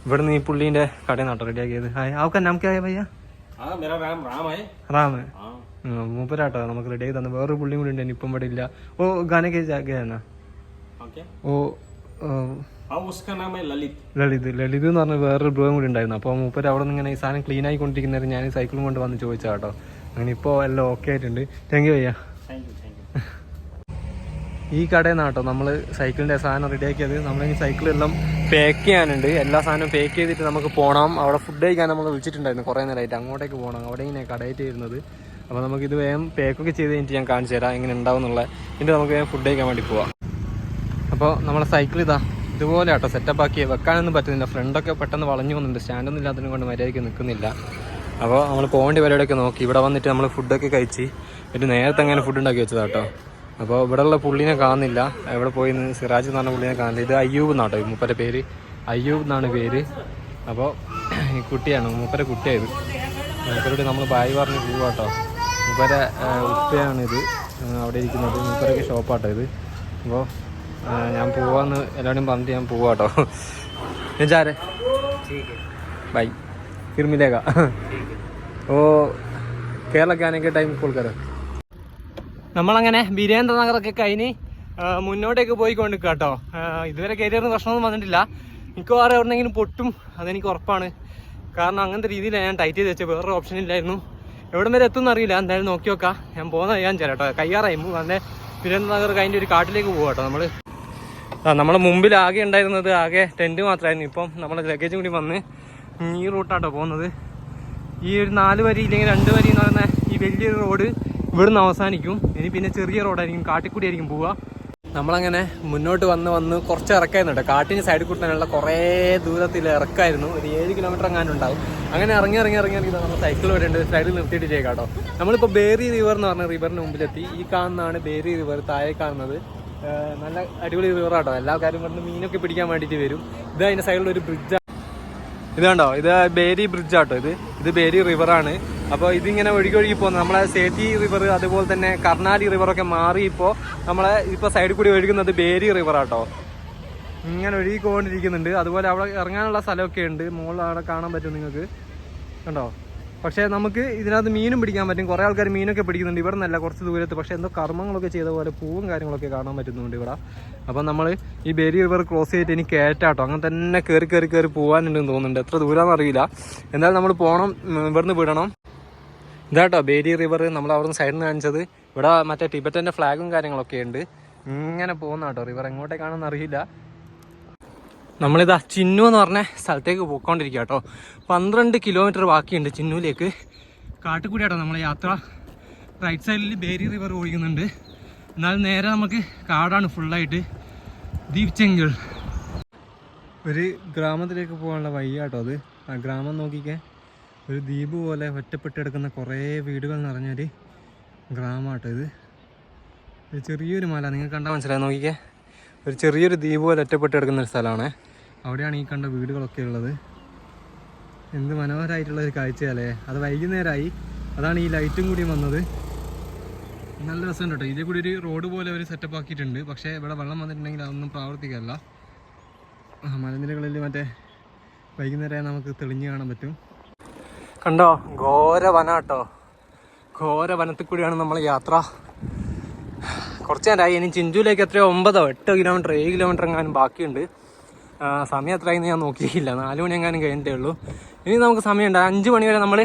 ഇവിടുന്ന് ഈ പുള്ളീൻ്റെ കടയിൽ നിന്നാട്ടോ റെഡിയാക്കിയത്. ആൾക്കാർ നമുക്ക് ഭയ്യ റാമ് മൂപ്പരാട്ടോ നമുക്ക് റെഡി ആക്കി തന്നെ. വേറൊരു പുള്ളിയും കൂടി ഉണ്ട്, ഇപ്പം ഇവിടെ ഇല്ല. ഓ ഗാനക്കെ ജാഗയാണ്. ഓ ലളിത് എന്ന് പറഞ്ഞ വേറൊരു ബ്രോയും കൂടി ഉണ്ടായിരുന്നു. അപ്പോൾ മൂപ്പര് അവിടെ നിന്ന് ഇങ്ങനെ ഈ സാധനം ക്ലീൻ ആയിക്കൊണ്ടിരിക്കുന്നവർ ഞാൻ സൈക്കിളും കൊണ്ട് വന്ന് ചോദിച്ചാൽ കേട്ടോ. അങ്ങനെ ഇപ്പോൾ എല്ലാം ഓക്കെ ആയിട്ടുണ്ട്. താങ്ക് യു ഭയ്യ. ഈ കടയിൽ നിന്നാട്ടോ നമ്മൾ സൈക്കിളിൻ്റെ സാധനം റെഡിയാക്കിയത്. നമ്മളിനി സൈക്കിളെല്ലാം പാക്ക് ചെയ്യാനുണ്ട്. എല്ലാ സാധനവും പാക്ക് ചെയ്തിട്ട് നമുക്ക് പോകണം. അവിടെ ഫുഡ് കഴിക്കാൻ നമ്മൾ വിളിച്ചിട്ടുണ്ടായിരുന്നു കുറേ നേരമായിട്ട്. അങ്ങോട്ടേക്ക് പോകണം. അവിടെ ഇങ്ങനെ കടയിട്ട് വരുന്നത്. അപ്പോൾ നമുക്കിത് വേഗം പാക്കൊക്കെ ചെയ്ത് കഴിഞ്ഞിട്ട് ഞാൻ കാണിച്ചു തരാം എങ്ങനെ ഉണ്ടാവും എന്നുള്ളത്. എന്നിട്ട് നമുക്ക് വേഗം ഫുഡ് കഴിക്കാൻ വേണ്ടി പോവാം. അപ്പോൾ നമ്മളെ സൈക്കിൾ ഇതുപോലെ ആട്ടോ സെറ്റപ്പ് ആക്കി വെക്കാനൊന്നും പറ്റുന്നില്ല. ഫ്രണ്ടൊക്കെ പെട്ടെന്ന് വളഞ്ഞു പോകുന്നുണ്ട്. സ്റ്റാൻഡൊന്നും ഇല്ലാത്തതിനെ കൊണ്ട് മര്യാദയ്ക്ക് നിൽക്കുന്നില്ല. അപ്പോൾ നമ്മൾ പോകേണ്ട പരിപാടിയൊക്കെ നോക്കി ഇവിടെ വന്നിട്ട് നമ്മൾ ഫുഡൊക്കെ കഴിച്ച് എന്നിട്ട് നേരത്തെ അങ്ങനെ ഫുഡ് ഉണ്ടാക്കി വെച്ചതാട്ടോ. അപ്പോൾ ഇവിടെയുള്ള പുള്ളീനെ കാണുന്നില്ല. എവിടെ പോയി സിറാജ് എന്ന് പറഞ്ഞ പുള്ളീനെ കാണുന്നില്ല. ഇത് അയ്യൂബ് എന്നാട്ടോ, മൂപ്പരെ പേര് അയ്യൂബ് എന്നാണ് പേര്. അപ്പോൾ ഈ കുട്ടിയാണ്, മൂപ്പരെ കുട്ടിയായത്. മൂപ്പരോട് നമ്മൾ ബായ് പറഞ്ഞ് പോവാട്ടോ. മൂപ്പരെ ഉപ്പയാണിത് അവിടെ ഇരിക്കുന്നത്. മൂപ്പരൊക്കെ ഷോപ്പാട്ടോ ഇത്. അപ്പോൾ ഞാൻ പോവാന്ന് എല്ലാവരും പറഞ്ഞിട്ട് ഞാൻ പോവാട്ടോ. ഞാൻ ചാരെ ബൈ फिर मिलेगा ഓ കേരള ആണെങ്കിൽ ടൈം കൊടുക്കാറ്. നമ്മളങ്ങനെ വീരേന്ദ്രനഗറൊക്കെ കഴിഞ്ഞ് മുന്നോട്ടേക്ക് പോയിക്കൊണ്ടിരിക്കുക കേട്ടോ. ഇതുവരെ കരിയറിന് പ്രശ്നമൊന്നും വന്നിട്ടില്ല. മിക്കവാറും എവിടെന്നെങ്കിലും പൊട്ടും, അതെനിക്ക് ഉറപ്പാണ്. കാരണം അങ്ങനത്തെ രീതിയിലാണ് ഞാൻ ടൈറ്റ് ചെയ്ത് വെച്ചത്. വേറൊരു ഓപ്ഷൻ ഇല്ലായിരുന്നു. എവിടം വരെ എത്തുമെന്ന് അറിയില്ല. എന്തായാലും നോക്കി നോക്കാം. ഞാൻ പോകുന്നത് ഞാൻ ചേരാം കേട്ടോ. കയ്യാറായി വന്നെ വീരേന്ദ്രനഗർ കഴിഞ്ഞ ഒരു കാട്ടിലേക്ക് പോകാം കേട്ടോ. നമ്മളെ മുമ്പിൽ ആകെ ഉണ്ടായിരുന്നത് ആകെ ടെൻറ്റ് മാത്രമായിരുന്നു. ഇപ്പം നമ്മളെ ലഗേജും കൂടി വന്ന് ഈ റൂട്ടാട്ടോ പോകുന്നത്. ഈ ഒരു 4 വരി ഇല്ലെങ്കിൽ 2 വരി എന്ന് പറയുന്ന ഈ വലിയൊരു റോഡ് ഇവിടുന്ന് അവസാനിക്കും. ഇനി പിന്നെ ചെറിയ റോഡായിരിക്കും, കാട്ടിക്കൂടി ആയിരിക്കും പോവുക. നമ്മളങ്ങനെ മുന്നോട്ട് വന്ന് കുറച്ച് ഇറക്കായിരുന്നു കേട്ടോ. കാട്ടിന് സൈഡിൽ കൂട്ടാനുള്ള കുറേ ദൂരത്തിൽ ഇറക്കായിരുന്നു. ഒരു 7 കിലോമീറ്റർ എങ്ങാനും ഉണ്ടാവും. അങ്ങനെ ഇറങ്ങി നമ്മൾ സൈക്കിൾ വരുന്നുണ്ട്. സൈഡിൽ നിർത്തിയിട്ട് ചെയ്യാം കേട്ടോ. നമ്മളിപ്പോൾ ബേറി റിവർ എന്ന് പറഞ്ഞ റിവറിന് മുമ്പിലെത്തി. ഈ കാണുന്നതാണ് ബേറി റിവർ. താഴെ കാണുന്നത് നല്ല അടിപൊളി റിവറാട്ടോ. എല്ലാ കാര്യം കൊണ്ട് മീനൊക്കെ പിടിക്കാൻ വേണ്ടിയിട്ട് വരും. ഇത് അതിൻ്റെ സൈഡിലൊരു ബ്രിഡ്ജാണ്. ഇത് കണ്ടോ, ഇത് ബേരി ബ്രിഡ്ജാട്ടോ. ഇത് ബേരി റിവറാണ്. അപ്പോൾ ഇതിങ്ങനെ ഒഴുകി പോകുന്നത് നമ്മളെ സേത്തി റിവർ അതുപോലെ തന്നെ കർണാലി റിവറൊക്കെ മാറി ഇപ്പോൾ സൈഡിൽ കൂടി ഒഴുകുന്നത് ബേരി റിവറാട്ടോ. ഇങ്ങനെ ഒഴുകിക്കൊണ്ടിരിക്കുന്നുണ്ട്. അതുപോലെ അവിടെ ഇറങ്ങാനുള്ള സ്ഥലമൊക്കെ ഉണ്ട്. മുകളിൽ അവിടെ കാണാൻ പറ്റും നിങ്ങൾക്ക്, കണ്ടോ. പക്ഷേ നമുക്ക് ഇതിനകത്ത് മീനും പിടിക്കാൻ പറ്റും. കുറേ ആൾക്കാർ മീനൊക്കെ പിടിക്കുന്നുണ്ട്. ഇവിടെ നിന്നല്ല, കുറച്ച് ദൂരത്ത്. പക്ഷേ എന്തോ കർമ്മങ്ങളൊക്കെ ചെയ്ത പോലെ പൂവും കാര്യങ്ങളൊക്കെ കാണാൻ പറ്റുന്നുണ്ട് ഇവിടെ. അപ്പം നമ്മൾ ഈ ബേരി റിവർ ക്രോസ് ചെയ്തിട്ട് ഇനി കയറ്റാട്ടോ. അങ്ങനെ തന്നെ കയറി പോകാനുണ്ടെന്ന് തോന്നുന്നുണ്ട്. എത്ര ദൂരമാണെന്ന് അറിയില്ല. എന്തായാലും നമ്മൾ പോകണം, ഇവിടുന്ന് വിടണം. ഇതാട്ടോ ബേരി റിവർ. നമ്മൾ അവിടെ നിന്ന് സൈഡിൽ നിന്ന് കാണിച്ചത്. ഇവിടെ മറ്റേ ടിബറ്റൻ്റെ ഫ്ലാഗും കാര്യങ്ങളൊക്കെ ഉണ്ട്. ഇങ്ങനെ പോകുന്ന കേട്ടോ റിവർ. എങ്ങോട്ടേക്കാണെന്ന് അറിയില്ല. നമ്മളിതാ ചിന്നു എന്ന് പറഞ്ഞ സ്ഥലത്തേക്ക് പോയിക്കൊണ്ടിരിക്കുക കേട്ടോ. 12 കിലോമീറ്റർ ബാക്കിയുണ്ട് ചിന്നുവിലേക്ക്. കാട്ടുകൂടിയാട്ടോ നമ്മളെ യാത്ര. റൈറ്റ് സൈഡിൽ ബേരി റിവർ ഒഴുകുന്നുണ്ട്. എന്നാലും നേരെ നമുക്ക് കാടാണ് ഫുള്ളായിട്ട്. ദീപ് ചെങ്കിൾ ഒരു ഗ്രാമത്തിലേക്ക് പോകാനുള്ള വഴിയാട്ടോ അത്. ആ ഗ്രാമം നോക്കിക്കേ, ഒരു ദ്വീപ് പോലെ ഒറ്റപ്പെട്ട് കിടക്കുന്ന കുറേ വീടുകൾ നിറഞ്ഞൊരു ഗ്രാമമാട്ടോ ഇത്. ഒരു ചെറിയൊരു മല നിങ്ങൾക്ക് കണ്ടാൽ മനസ്സിലായി. നോക്കിക്കേ, ഒരു ചെറിയൊരു ദ്വീപ് പോലെ ഒറ്റപ്പെട്ട് കിടക്കുന്ന ഒരു സ്ഥലമാണ്. അവിടെയാണ് ഈ കണ്ട വീടുകളൊക്കെ ഉള്ളത്. എന്ത് മനോഹരമായിട്ടുള്ളൊരു കാഴ്ചയല്ലേ. അത് വൈകുന്നേരമായി, അതാണ് ഈ ലൈറ്റും കൂടി വന്നത്. നല്ല രസമുണ്ട് കേട്ടോ. ഇതിൽ കൂടി ഒരു റോഡ് പോലെ ഒരു സെറ്റപ്പ് ആക്കിയിട്ടുണ്ട്. പക്ഷേ ഇവിടെ വെള്ളം വന്നിട്ടുണ്ടെങ്കിൽ അതൊന്നും പ്രാവർത്തികമല്ല. മലനിരകളിൽ മറ്റേ വൈകുന്നേരമായി നമുക്ക് തെളിഞ്ഞ് കാണാൻ പറ്റും. കണ്ടോ, ഘോര വന കേട്ടോ. ഘോര വനത്തിൽ കൂടിയാണ് നമ്മൾ യാത്ര. കുറച്ച് നേരമായി. ഇനി ചിഞ്ചുവിലേക്ക് എത്രയോ 8 കിലോമീറ്റർ 7 കിലോമീറ്റർ എങ്ങാനും ബാക്കിയുണ്ട്. സമയം എത്രയായിരുന്നു ഞാൻ നോക്കിയില്ല. 4 മണി എങ്ങാനും കഴിഞ്ഞിട്ടേ ഉള്ളൂ. ഇനി നമുക്ക് സമയമുണ്ട്. 5 മണി വരെ നമ്മൾ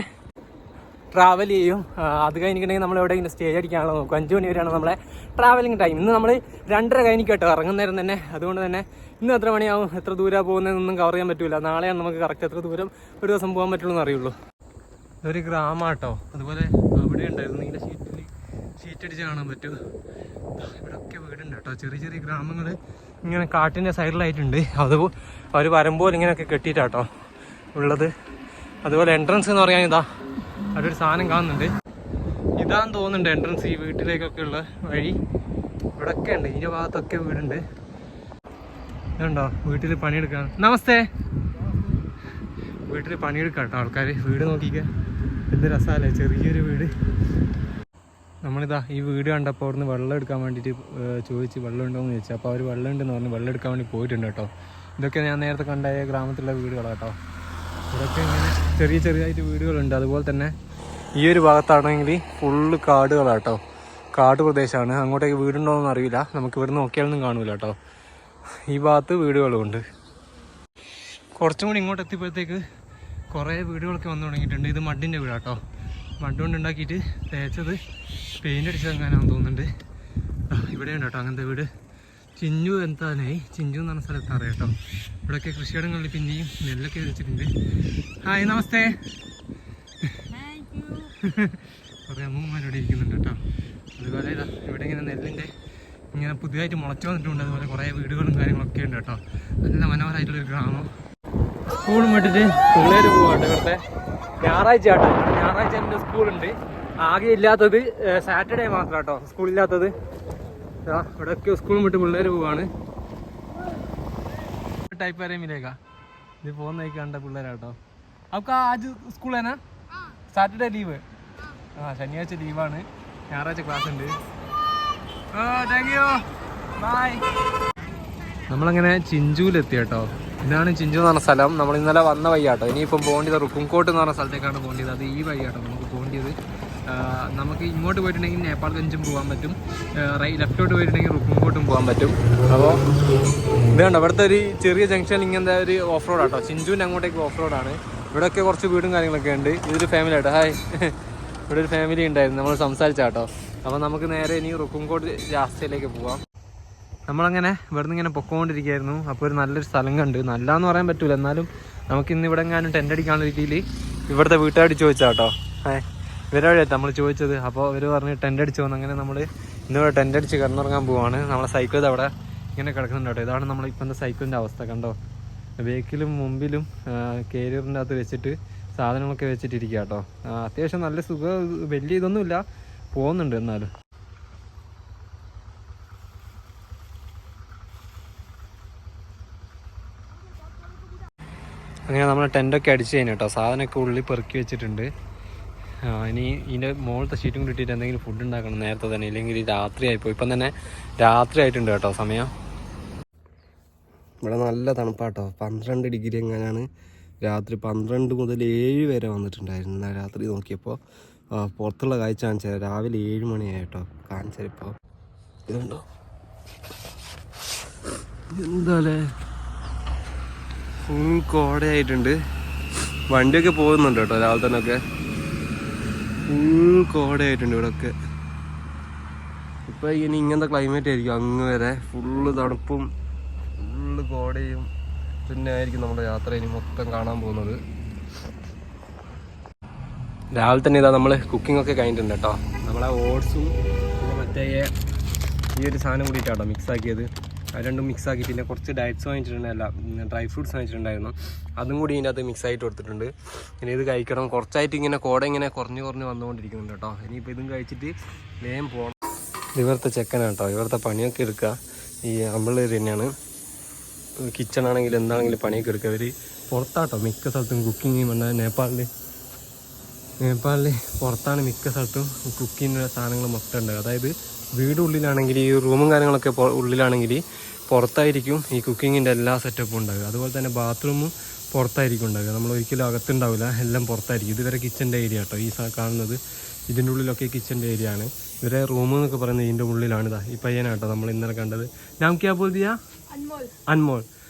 ട്രാവൽ ചെയ്യും. അത് കഴിഞ്ഞിട്ടുണ്ടെങ്കിൽ നമ്മൾ എവിടെയെങ്കിലും സ്റ്റേ അടിക്കാനുള്ള നോക്കും. 5 മണി വരെയാണ് നമ്മളെ ട്രാവലിംഗ് ടൈം. ഇന്ന് നമ്മൾ 2:30 കഴിഞ്ഞിട്ട് കേട്ടോ ഇറങ്ങുന്നേരം തന്നെ. അതുകൊണ്ട് തന്നെ ഇന്ന് എത്ര മണിയാവും, എത്ര ദൂരം പോകുന്നതെന്നൊന്നും കവർ ചെയ്യാൻ പറ്റില്ല. നാളെയാണ് നമുക്ക് കറക്റ്റ് എത്ര ദൂരം ഒരു ദിവസം പോകാൻ പറ്റുള്ളൂ എന്ന് അറിയുള്ളൂ. ഇതൊരു ഗ്രാമം കേട്ടോ. അതുപോലെ അവിടെ ഉണ്ടായിരുന്നു നീല ഷീറ്റ് അടിച്ച് കാണാൻ പറ്റും. ഇവിടെയൊക്കെ വീടുണ്ട് കേട്ടോ. ചെറിയ ചെറിയ ഗ്രാമങ്ങൾ ഇങ്ങനെ കാട്ടിൻ്റെ സൈഡിലായിട്ടുണ്ട്. അത് അവർ വരുമ്പോൾ ഇങ്ങനെയൊക്കെ കെട്ടിയിട്ടാട്ടോ ഉള്ളത്. അതുപോലെ എൻട്രൻസ് എന്ന് പറയാൻ ഇതാ അവിടെ ഒരു സാധനം കാണുന്നുണ്ട്. ഇതാന്ന് തോന്നുന്നുണ്ട് എൻട്രൻസ് ഈ വീട്ടിലേക്കൊക്കെ ഉള്ള വഴി. ഇവിടെയൊക്കെ ഉണ്ട്, ഇതിൻ്റെ ഭാഗത്തൊക്കെ വീടുണ്ട്. ഇതുണ്ടോ വീട്ടിൽ പണിയെടുക്കാൻ. നമസ്തേ. വീട്ടിൽ പണിയെടുക്കാം കേട്ടോ ആൾക്കാർ. വീട് നോക്കിക്കുക, എന്ത് രസമല്ലേ, ചെറിയൊരു വീട്. നമ്മളിതാ ഈ വീട് കണ്ടപ്പോൾ അവിടുന്ന് വെള്ളം എടുക്കാൻ വേണ്ടിയിട്ട് ചോദിച്ച് വെള്ളം ഉണ്ടോ എന്ന് ചോദിച്ചു. അപ്പോൾ അവർ വെള്ളം ഉണ്ടെന്ന് പറഞ്ഞ് വെള്ളം എടുക്കാൻ വേണ്ടി പോയിട്ടുണ്ട് കേട്ടോ. ഇതൊക്കെ ഞാൻ നേരത്തെ കണ്ട ഗ്രാമത്തിലുള്ള വീടുകളാണ് കേട്ടോ. ഇതൊക്കെ ഇങ്ങനെ ചെറിയ ചെറിയതായിട്ട് വീടുകളുണ്ട്. അതുപോലെ തന്നെ ഈ ഒരു ഭാഗത്താണെങ്കിൽ ഫുള്ള് കാടുകളാണ് കേട്ടോ. കാട് പ്രദേശമാണ്. അങ്ങോട്ടേക്ക് വീടുണ്ടോയെന്ന് അറിയില്ല, നമുക്ക് ഇവിടുന്ന് നോക്കിയാലൊന്നും കാണൂല കേട്ടോ. ഈ ഭാഗത്ത് വീടുകളുമുണ്ട്. കുറച്ചും കൂടി ഇങ്ങോട്ട് എത്തിയപ്പോഴത്തേക്ക് കുറേ വീടുകളൊക്കെ വന്നു തുടങ്ങിയിട്ടുണ്ട്. ഇത് മഡിൻ്റെ വീടാട്ടോ. മഡ് കൊണ്ട് ഉണ്ടാക്കിയിട്ട് തേച്ചത് പെയിൻ്റ് അടിച്ചത് എങ്ങനെയാണെന്ന് തോന്നുന്നുണ്ട്. ഇവിടെയുണ്ട് കേട്ടോ അങ്ങനത്തെ വീട്. ചിഞ്ചു എന്താനായി, ചിഞ്ചു എന്ന് പറഞ്ഞ സ്ഥലത്ത് അറിയാം കേട്ടോ. ഇവിടെയൊക്കെ കൃഷിയിടങ്ങളിൽ പിന്നെയും നെല്ലൊക്കെ വെച്ചിട്ടുണ്ട്. ഹായ് നമസ്തേ. കുറേ അമ്മൂമ്മമാരോടെ ഇരിക്കുന്നുണ്ട് കേട്ടോ. അതുപോലെ ഇതാ ഇവിടെ ഇങ്ങനെ നെല്ലിൻ്റെ ഇങ്ങനെ പുതിയതായിട്ട് മുളച്ചു വന്നിട്ടുണ്ട്. അതുപോലെ കുറേ വീടുകളും കാര്യങ്ങളൊക്കെ ഉണ്ട് കേട്ടോ. നല്ല മനോഹരമായിട്ടുള്ളൊരു ഗ്രാമം. സ്കൂളും വിട്ടിട്ട് പിള്ളേർ പോവാട്ടോ. ഇവിടുത്തെ ഞായറാഴ്ച കേട്ടോ. ഞായറാഴ്ച എൻ്റെ സ്കൂളുണ്ട്. ആകെ ഇല്ലാത്തത് സാറ്റർഡേ മാത്രം കേട്ടോ സ്കൂളില്ലാത്തത്. ഇവിടെയൊക്കെ സ്കൂളും വിട്ട് പിള്ളേർ പോവാണ്. ടൈപ്പ് വരെ മിലേക്കാ ഇത് പോകുന്നതൊക്കെ കണ്ട പിള്ളേരാട്ടോ. അവർക്ക് ആജ് സ്കൂൾ തന്നെ സാറ്റർഡേ ലീവ്. ശനിയാഴ്ച ലീവാണ്, ഞായറാഴ്ച ക്ലാസ് ഉണ്ട്. Thank you, bye. നമ്മളങ്ങനെ ചിഞ്ചുവിലെത്തി കേട്ടോ. ഇതാണ് ചിഞ്ചു എന്ന് പറഞ്ഞ സ്ഥലം. നമ്മൾ ഇന്നലെ വന്ന വഴിയാട്ടോ. ഇനിയിപ്പം പോകേണ്ടത് റുക്കുംകോട്ട് എന്ന് പറഞ്ഞ സ്ഥലത്തേക്കാണ് പോകേണ്ടത്. അത് ഈ വഴിയാട്ടോ നമുക്ക് പോകേണ്ടത്. നമുക്ക് ഇങ്ങോട്ട് പോയിട്ടുണ്ടെങ്കിൽ നേപ്പാൾഗഞ്ചും പോകാൻ പറ്റും, ലെഫ്റ്റോട്ട് പോയിട്ടുണ്ടെങ്കിൽ റുക്കുംകോട്ടും പോകാൻ പറ്റും. അപ്പോൾ ഇത് കണ്ടോ, ഇവിടുത്തെ ഒരു ചെറിയ ജംഗ്ഷൻ ഇങ്ങനത്തെ ഒരു ഓഫ് റോഡ് ആട്ടോ. ചിഞ്ചുവിൻ്റെ അങ്ങോട്ടേക്ക് ഓഫ് റോഡാണ്. ഇവിടെയൊക്കെ കുറച്ച് വീടും കാര്യങ്ങളൊക്കെ ഉണ്ട്. ഇതൊരു ഫാമിലി ആട്ടോ. ഹായ്. ഇവിടെ ഒരു ഫാമിലി ഉണ്ടായിരുന്നു, നമ്മൾ സംസാരിച്ചാട്ടോ. അപ്പോൾ നമുക്ക് നേരെ ഇനി റുക്കുംകോട്ട് രാസ്തയിലേക്ക് പോവാം. നമ്മളങ്ങനെ ഇവിടുന്ന് ഇങ്ങനെ പൊക്കോണ്ടിരിക്കുകയായിരുന്നു. അപ്പോൾ ഒരു നല്ലൊരു സ്ഥലം കണ്ട്. നല്ലതെന്ന് പറയാൻ പറ്റൂല, എന്നാലും നമുക്ക് ഇന്ന് ഇവിടെ എങ്ങാനും ടെൻ്റ് അടിക്കാനുള്ള രീതിയിൽ ഇവിടുത്തെ വീട്ടുകാർ ചോദിച്ചാട്ടോ. ഇവരോടായിട്ട് നമ്മൾ ചോദിച്ചത്. അപ്പോൾ ഇവർ പറഞ്ഞ് ടെൻ്റ് അടിച്ചു വന്നു. അങ്ങനെ നമ്മൾ ഇന്നിവിടെ ടെൻ്റ് അടിച്ച് കിടന്നുറങ്ങാൻ പോവാണ്. നമ്മളെ സൈക്കിൾ അവിടെ ഇങ്ങനെ കിടക്കുന്നുണ്ട് കേട്ടോ. ഇതാണ് നമ്മൾ ഇപ്പോഴത്തെ സൈക്കിളിൻ്റെ അവസ്ഥ കണ്ടോ. ബേക്കിലും മുമ്പിലും കേരിയറിൻ്റെ അകത്ത് വെച്ചിട്ട് സാധനങ്ങളൊക്കെ വെച്ചിട്ടിരിക്കുക കേട്ടോ. അത്യാവശ്യം നല്ല സുഖം, വലിയ ഇതൊന്നുമില്ല, പോകുന്നുണ്ട് എന്നാലും. അങ്ങനെ നമ്മൾ ടെൻ്റൊക്കെ അടിച്ച് കഴിഞ്ഞു കേട്ടോ. സാധനമൊക്കെ ഉള്ളിൽ പെറുക്കി വെച്ചിട്ടുണ്ട്. ഇനി ഇതിൻ്റെ മുകളിലത്തെ ഷീറ്റും കൂടി ഇട്ടിട്ട് എന്തെങ്കിലും ഫുഡ് ഉണ്ടാക്കണം നേരത്തെ തന്നെ, ഇല്ലെങ്കിൽ രാത്രി ആയിപ്പോയി. ഇപ്പം തന്നെ രാത്രി ആയിട്ടുണ്ട് കേട്ടോ സമയം. ഇവിടെ നല്ല തണുപ്പാട്ടോ. 12 ഡിഗ്രി എങ്ങനെയാണ് രാത്രി. 12 മുതൽ 7 വരെ വന്നിട്ടുണ്ടായിരുന്നു. എന്നാൽ രാത്രി നോക്കിയപ്പോൾ പുറത്തുള്ള കാഴ്ച കാണിച്ചാൽ രാവിലെ 7 മണിയായിട്ടോ കാണിച്ചാൽ. ഇപ്പോൾ ഇതുണ്ടോ എന്താല്ലേ, ഫുൾ കോടയായിട്ടുണ്ട്. വണ്ടിയൊക്കെ പോകുന്നുണ്ട് കേട്ടോ രാവിലെ തന്നെ. ഒക്കെ ഫുൾ കോടയായിട്ടുണ്ട് ഇവിടെയൊക്കെ. ഇപ്പം ഇനി ഇങ്ങനത്തെ ക്ലൈമറ്റ് ആയിരിക്കും അങ്ങ് വരെ. ഫുള്ള് തണുപ്പും ഫുള്ള് കോടയും പിന്നെ ആയിരിക്കും നമ്മുടെ യാത്ര ഇനി മൊത്തം കാണാൻ പോകുന്നത്. രാവിലെ തന്നെ ഇതാ നമ്മൾ കുക്കിംഗ് ഒക്കെ കഴിഞ്ഞിട്ടുണ്ട് കേട്ടോ. നമ്മളെ ഓട്സും പിന്നെ മറ്റേ ഈ ഒരു സാധനം കൂടിയിട്ടാട്ടോ മിക്സ് ആക്കിയത്. അത് രണ്ടും മിക്സ് ആക്കി പിന്നെ കുറച്ച് ഡയറ്റ്സ് വാങ്ങിച്ചിട്ടുണ്ടല്ല, ഡ്രൈ ഫ്രൂട്ട്സ് വാങ്ങിച്ചിട്ടുണ്ടായിരുന്നു. അതും കൂടി ഇതിൻ്റെ അകത്ത് മിക്സ് ആയിട്ട് കൊടുത്തിട്ടുണ്ട്. ഇനി ഇത് കഴിക്കണം. കുറച്ചായിട്ട് ഇങ്ങനെ കോട ഇങ്ങനെ കുറഞ്ഞ് വന്നുകൊണ്ടിരിക്കുന്നുണ്ട് കേട്ടോ. ഇനിയിപ്പോൾ ഇതും കഴിച്ചിട്ട് വേഗം പോകണം. ഇവിടുത്തെ ചെക്കനാണ് കേട്ടോ. ഇവിടുത്തെ പണിയൊക്കെ എടുക്കുക ഈ അമ്പിള്ളേർ തന്നെയാണ്. കിച്ചണാണെങ്കിലും എന്താണെങ്കിലും പണിയൊക്കെ എടുക്കുക. അവർ പുറത്താട്ടോ മിക്ക സ്ഥലത്തും കുക്കിംഗ് ചെയ്യുമ്പോൾ. നേപ്പാളിൽ പുറത്താണ് മിക്ക സ്ഥലത്തും കുക്കിങ്ങിൻ്റെ സാധനങ്ങൾ മൊത്തം ഉണ്ട്. അതായത് വീട് ഉള്ളിലാണെങ്കിൽ ഈ റൂമും കാര്യങ്ങളൊക്കെ ഉള്ളിലാണെങ്കിൽ പുറത്തായിരിക്കും ഈ കുക്കിങ്ങിൻ്റെ എല്ലാ സെറ്റപ്പും ഉണ്ടാകുക. അതുപോലെ തന്നെ ബാത്റൂമും പുറത്തായിരിക്കും ഉണ്ടാകുക. നമ്മൾ ഒരിക്കലും അകത്തുണ്ടാവില്ല, എല്ലാം പുറത്തായിരിക്കും. ഇതുവരെ കിച്ചൻ്റെ ഏരിയ കേട്ടോ ഈ കാണുന്നത്. ഇതിൻ്റെ ഉള്ളിലൊക്കെ കിച്ചൻ്റെ ഏരിയ ആണ്. ഇവരെ റൂം എന്നൊക്കെ പറയുന്നത് ഇതിൻ്റെ ഉള്ളിലാണിതാ. ഈ പയ്യനാട്ടോ നമ്മൾ ഇന്നലെ കണ്ടത്. നാം ക്യാ ബോൾ ദിയാ? അൻമോൾ.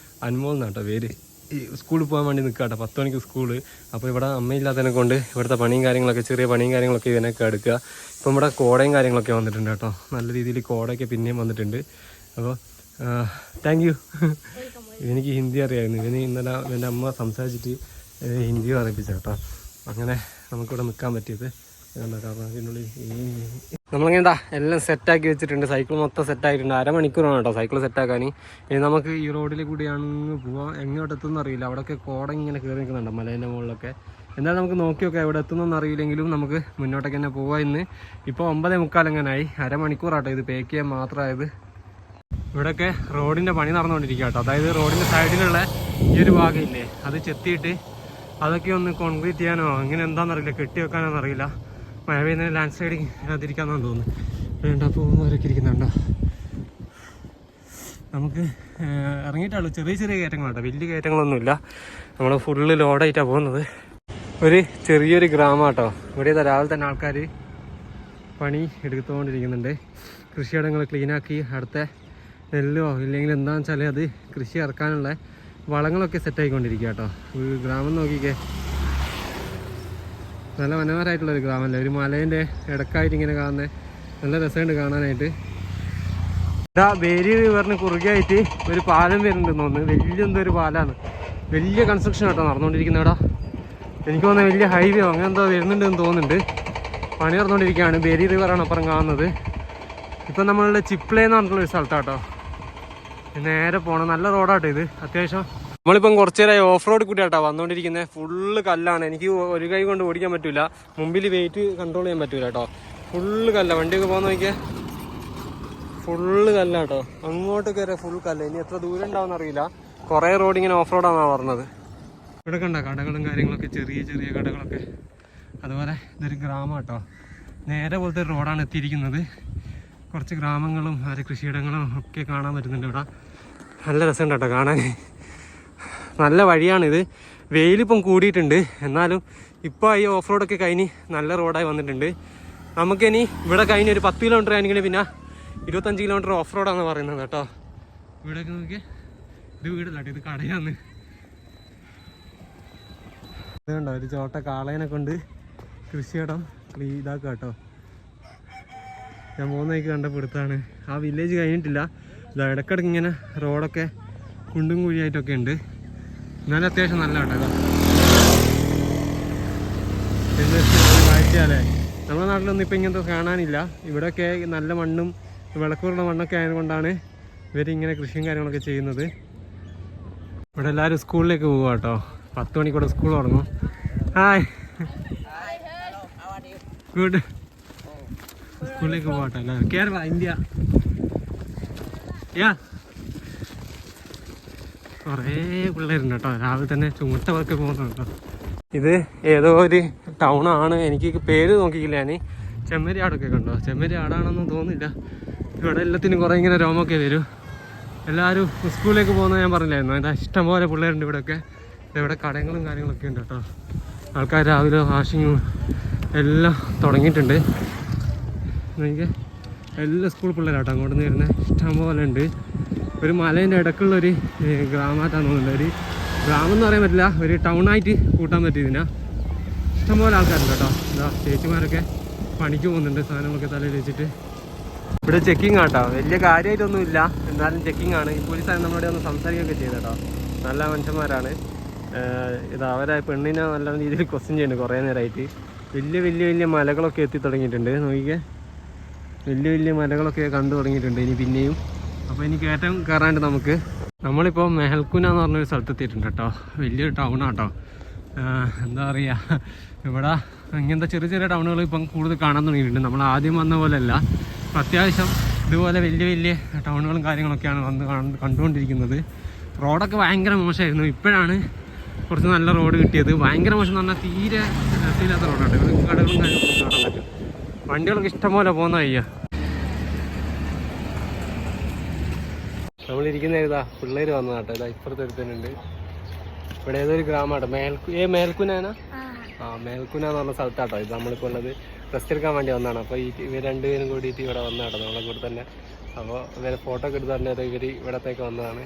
അൻമോൾ എന്നാട്ടോ പേര്. ഈ സ്കൂളിൽ പോകാൻ വേണ്ടി നിൽക്കുക കേട്ടോ. 10 മണിക്ക് സ്കൂള്. അപ്പോൾ ഇവിടെ അമ്മയില്ലാത്തതിനെ കൊണ്ട് ഇവിടുത്തെ പണിയും കാര്യങ്ങളൊക്കെ ചെറിയ പണിയും കാര്യങ്ങളൊക്കെ ഇതിനൊക്കെ എടുക്കുക. ഇപ്പം ഇവിടെ കോടയും കാര്യങ്ങളൊക്കെ വന്നിട്ടുണ്ട് കേട്ടോ. നല്ല രീതിയിൽ കോടയൊക്കെ പിന്നെയും വന്നിട്ടുണ്ട്. അപ്പോൾ താങ്ക് യു. എനിക്ക് ഹിന്ദി അറിയാമായിരുന്നു. ഇന്നലെ എൻ്റെ അമ്മ സംസാരിച്ചിട്ട് ഹിന്ദിയും അറിയിപ്പിച്ച കേട്ടോ. അങ്ങനെ നമുക്കിവിടെ നിൽക്കാൻ പറ്റിയത്. കാരണം ഇതിനുള്ളിൽ നമ്മളിങ്ങനെ എല്ലാം സെറ്റാക്കി വെച്ചിട്ടുണ്ട്. സൈക്കിൾ മൊത്തം സെറ്റായിട്ടുണ്ട്. അരമണിക്കൂറാണ് കേട്ടോ സൈക്കിൾ സെറ്റാക്കാൻ. ഇനി നമുക്ക് ഈ റോഡിൽ കൂടിയാണ് പോവാം. എങ്ങോട്ടെത്തുമെന്ന് അറിയില്ല. അവിടെയൊക്കെ കോട ഇങ്ങനെ കയറി നിൽക്കുന്നുണ്ട് മലേൻ്റെ മുകളിലൊക്കെ. എന്തായാലും നമുക്ക് നോക്കി നോക്കാം. എവിടെ എത്തുന്നൊന്നും അറിയില്ലെങ്കിലും നമുക്ക് മുന്നോട്ടേക്ക് തന്നെ പോവാം. ഇന്ന് ഇപ്പോൾ 9:45 എങ്ങനെയായി. അരമണിക്കൂറാട്ടോ ഇത് പേക്ക് ചെയ്യാൻ മാത്രമായത്. ഇവിടെയൊക്കെ റോഡിൻ്റെ പണി നടന്നുകൊണ്ടിരിക്കുക കേട്ടോ. അതായത് റോഡിൻ്റെ സൈഡിലുള്ള ഈ ഒരു ഭാഗമില്ലേ, അത് ചെത്തിയിട്ട് അതൊക്കെ ഒന്ന് കോൺക്രീറ്റ് ചെയ്യാനോ അങ്ങനെ എന്താണെന്നറിയില്ല, കെട്ടി വെക്കാനോ അറിയില്ല. മഴ പെയ്യുന്ന ലാൻഡ് സ്ലൈഡിങ് അതിരിക്കാമെന്നാണ് തോന്നുന്നു. വേണ്ട പോകുന്നവരൊക്കെ ഇരിക്കുന്നുണ്ടോ. നമുക്ക് ഇറങ്ങിയിട്ടുള്ളൂ. ചെറിയ ചെറിയ കയറ്റങ്ങളാട്ടോ, വലിയ കയറ്റങ്ങളൊന്നുമില്ല. നമ്മൾ ഫുള്ള് ലോഡായിട്ടാണ് പോകുന്നത്. ഒരു ചെറിയൊരു ഗ്രാമം കേട്ടോ. ഇവിടെ രാവിലെ തന്നെ ആൾക്കാർ പണി എടുത്തുകൊണ്ടിരിക്കുന്നുണ്ട്. കൃഷിയിടങ്ങൾ ക്ലീനാക്കി അടുത്ത നെല്ലോ ഇല്ലെങ്കിൽ എന്താണെന്ന് വെച്ചാൽ അത് കൃഷി ഇറക്കാനുള്ള വളങ്ങളൊക്കെ സെറ്റായിക്കൊണ്ടിരിക്കുക കേട്ടോ. ഒരു ഗ്രാമം നോക്കിക്കേ, നല്ല മനോഹരമായിട്ടുള്ളൊരു ഗ്രാമമല്ലേ. ഒരു മലേൻ്റെ ഇടക്കായിട്ട് ഇങ്ങനെ കാണുന്നത് നല്ല രസമുണ്ട് കാണാനായിട്ട്. ഇതാ ബേരി റിവറിന് കുറുകെയായിട്ട് ഒരു പാലം വരുന്നുണ്ടെന്ന് തോന്നുന്നു. വലിയ എന്തോ ഒരു പാലമാണ്, വലിയ കൺസ്ട്രക്ഷൻ കേട്ടോ നടന്നുകൊണ്ടിരിക്കുന്നത് ഇവിടെ. എനിക്ക് തോന്നുന്നത് വലിയ ഹൈവേ അങ്ങനെ എന്തോ വരുന്നുണ്ടെന്ന് തോന്നുന്നുണ്ട്. പണി നടന്നുകൊണ്ടിരിക്കുകയാണ്. ബേരി റിവറാണ് അപ്പുറം കാണുന്നത്. ഇപ്പം നമ്മളുടെ ചിപ്ലേ എന്ന് പറഞ്ഞിട്ടുള്ളൊരു സ്ഥലത്താട്ടോ നേരെ പോകണം. നല്ല റോഡാട്ടോ ഇത്. അത്യാവശ്യം നമ്മളിപ്പം കുറച്ച് നേരമായി ഓഫ് റോഡ് കൂട്ടിയാട്ടോ വന്നുകൊണ്ടിരിക്കുന്നത്. ഫുള്ള് കല്ലാണ്. എനിക്ക് ഒരു കൈ കൊണ്ട് ഓടിക്കാൻ പറ്റില്ല, മുമ്പിൽ വെയിറ്റ് കൺട്രോൾ ചെയ്യാൻ പറ്റില്ല കേട്ടോ. ഫുള്ള് കല്ല. വണ്ടിയൊക്കെ പോകുന്ന നോക്കിയാൽ ഫുള്ള് കല്ലാട്ടോ. അങ്ങോട്ട് കയറിയ ഫുൾ കല്ല. ഇനി എത്ര ദൂരം ഉണ്ടാവും അറിയില്ല. കുറേ റോഡ് ഇങ്ങനെ ഓഫ് റോഡാണെന്നാണ് പറഞ്ഞത്. ഇവിടെ കണ്ട കടകളും കാര്യങ്ങളൊക്കെ, ചെറിയ ചെറിയ കടകളൊക്കെ. അതുപോലെ ഇതൊരു ഗ്രാമം കേട്ടോ. നേരെ പോലത്തെ റോഡാണ് എത്തിയിരിക്കുന്നത്. കുറച്ച് ഗ്രാമങ്ങളും അവരെ കൃഷിയിടങ്ങളും ഒക്കെ കാണാൻ പറ്റുന്നുണ്ട് ഇവിടെ. നല്ല രസമുണ്ട് കേട്ടോ കാണാൻ. നല്ല വഴിയാണിത്. വെയിലിപ്പം കൂടിയിട്ടുണ്ട്, എന്നാലും ഇപ്പോൾ ഈ ഓഫ് റോഡൊക്കെ കഴിഞ്ഞ് നല്ല റോഡായി വന്നിട്ടുണ്ട്. നമുക്കിനി ഇവിടെ കഴിഞ്ഞ് ഒരു 10 കിലോമീറ്റർ ആണെങ്കിൽ പിന്നെ 25 കിലോമീറ്റർ ഓഫ് റോഡാണെന്ന് പറയുന്നത് കേട്ടോ. ഇവിടെയൊക്കെ നോക്കി, ഇത് വീടല്ല കേട്ടോ, ഇത് കടയാന്ന്. ഇത് കണ്ടോ, ഒരു ചോട്ട കാളേനെ കൊണ്ട് കൃഷിയിടം ഇതാക്കുക കേട്ടോ. ഞാൻ പോകുന്നതൊക്കെ കണ്ടപ്പെടുത്താണ്. ആ വില്ലേജ് കഴിഞ്ഞിട്ടില്ല. ഇത് ഇടയ്ക്കിടയ്ക്ക് ഇങ്ങനെ റോഡൊക്കെ കുണ്ടും കുഴിയായിട്ടൊക്കെ ഉണ്ട്. എന്നാലും അത്യാവശ്യം നല്ല കേട്ടോ. പിന്നെ കാഴ്ചയല്ലേ. നമ്മുടെ നാട്ടിലൊന്നും ഇപ്പം ഇങ്ങനത്തെ കാണാനില്ല. ഇവിടെയൊക്കെ നല്ല മണ്ണും വിളക്കൂറുള്ള മണ്ണൊക്കെ ആയതുകൊണ്ടാണ് ഇവരിങ്ങനെ കൃഷിയും കാര്യങ്ങളൊക്കെ ചെയ്യുന്നത്. ഇവിടെ എല്ലാവരും സ്കൂളിലേക്ക് പോവുക കേട്ടോ. 10 മണിക്കൂടെ സ്കൂൾ തുടങ്ങും. Hi, good. സ്കൂളിലേക്ക് പോകട്ടെ എല്ലാവരും. കേരള, ഇന്ത്യ. കുറേ പിള്ളേരുണ്ട് കേട്ടോ. രാവിലെ തന്നെ ചുമട്ടവർക്ക് പോകുന്നുണ്ട് കേട്ടോ. ഇത് ഏതോ ഒരു ടൗണാണ്. എനിക്ക് പേര് നോക്കിയില്ല ഞാൻ. ചെമ്മരിയാടൊക്കെ കണ്ടോ. ചെമ്മരിയാടാണെന്ന് തോന്നുന്നില്ല. ഇവിടെ എല്ലാത്തിനും കുറേ ഇങ്ങനെ രോമൊക്കെ വരും. എല്ലാവരും സ്കൂളിലേക്ക് പോകുന്നത് ഞാൻ പറഞ്ഞില്ലായിരുന്നു. ഇതാ ഇഷ്ടംപോലെ പിള്ളേരുണ്ട് ഇവിടെയൊക്കെ. ഇവിടെ കടകളും കാര്യങ്ങളൊക്കെ ഉണ്ട് കേട്ടോ. ആൾക്കാർ രാവിലെ വാഷിങ്ങും എല്ലാം തുടങ്ങിയിട്ടുണ്ട്. എനിക്ക് എല്ലാ സ്കൂൾ പിള്ളേരാട്ടോ അങ്ങോട്ട് നിന്ന് വരുന്നത്. ഇഷ്ടംപോലെ ഉണ്ട്. ഒരു മലേൻ്റെ ഇടയ്ക്കുള്ളൊരു ഗ്രാമമായിട്ടാണ് തോന്നുന്നത്. ഒരു ഗ്രാമം എന്ന് പറയാൻ പറ്റില്ല, ഒരു ടൗണായിട്ട് കൂട്ടാൻ പറ്റിയതിനാ. ഇഷ്ടംപോലെ ആൾക്കാരുണ്ട് കേട്ടോ. എന്താ ചേച്ചിമാരൊക്കെ പണിക്ക് പോകുന്നുണ്ട്, സാധനങ്ങളൊക്കെ തലയിൽ വെച്ചിട്ട്. ഇവിടെ ചെക്കിങ് ആട്ടോ. വലിയ കാര്യമായിട്ടൊന്നുമില്ല, എന്നാലും ചെക്കിങ് ആണ്. ഈ പോലീസുകാർ നമ്മളോട് ഒന്ന് സംസാരിക്കുകയൊക്കെ ചെയ്ത് കേട്ടോ. നല്ല മനുഷ്യന്മാരാണ്. ഇത് അവരെ പെണ്ണിനെ നല്ല രീതിയിൽ ക്വസ്റ്റ്യൻ ചെയ്യുന്നുണ്ട് കുറേ നേരമായിട്ട്. വലിയ വലിയ വലിയ മലകളൊക്കെ എത്തി തുടങ്ങിയിട്ടുണ്ട്. നോക്കിക്കേ, വലിയ വലിയ മലകളൊക്കെ കണ്ടു തുടങ്ങിയിട്ടുണ്ട് ഇനി പിന്നെയും. അപ്പോൾ ഇനി കയറ്റം കയറാണ്ട് നമുക്ക്. നമ്മളിപ്പോൾ മെഹൽക്കുന എന്ന് പറഞ്ഞൊരു സ്ഥലത്തെത്തിയിട്ടുണ്ട് കേട്ടോ. വലിയൊരു ടൗണാട്ടോ. എന്താ പറയുക, ഇവിടെ ഇങ്ങനത്തെ ചെറിയ ചെറിയ ടൗണുകൾ ഇപ്പം കൂടുതൽ കാണാൻ തുടങ്ങിയിട്ടുണ്ട്. നമ്മൾ ആദ്യം വന്ന പോലെയല്ല. അപ്പം അത്യാവശ്യം ഇതുപോലെ വലിയ വലിയ ടൗണുകളും കാര്യങ്ങളൊക്കെയാണ് കണ്ടുകൊണ്ടിരിക്കുന്നത്. റോഡൊക്കെ ഭയങ്കര മോശമായിരുന്നു. ഇപ്പോഴാണ് കുറച്ച് നല്ല റോഡ് കിട്ടിയത്. ഭയങ്കര മോശം എന്ന് പറഞ്ഞാൽ തീരെ രസമില്ലാത്ത റോഡാണ്. ഇവിടെ കടകളും കാര്യങ്ങളൊക്കെ കാണാൻ പറ്റും. വണ്ടികളൊക്കെ ഇഷ്ടംപോലെ പോകുന്ന വയ്യ. നമ്മളിരിക്കുന്ന ഇതാ പിള്ളേർ വന്നതാട്ടോ. ഇതാ ഇപ്പുറത്ത് ഒരുത്തനുണ്ട്. ഇവിടെ ഏതൊരു ഗ്രാമമാട്ടോ, മേൽക്കുനാനാ. മേൽക്കുന എന്ന് പറഞ്ഞ സ്ഥലത്താട്ടോ ഇത് നമ്മളിപ്പോൾ ഉള്ളത്. റെസ്റ്റ് എടുക്കാൻ വേണ്ടി വന്നതാണ്. അപ്പോൾ ഇവർ രണ്ടുപേരും കൂടിയിട്ട് ഇവിടെ വന്നതാട്ടോ നമ്മളെ കൂടെ തന്നെ. അപ്പോൾ ഇവരെ ഫോട്ടോ ഒക്കെ എടുത്ത് പറഞ്ഞത് ഇവർ ഇവിടത്തേക്ക് വന്നതാണ്.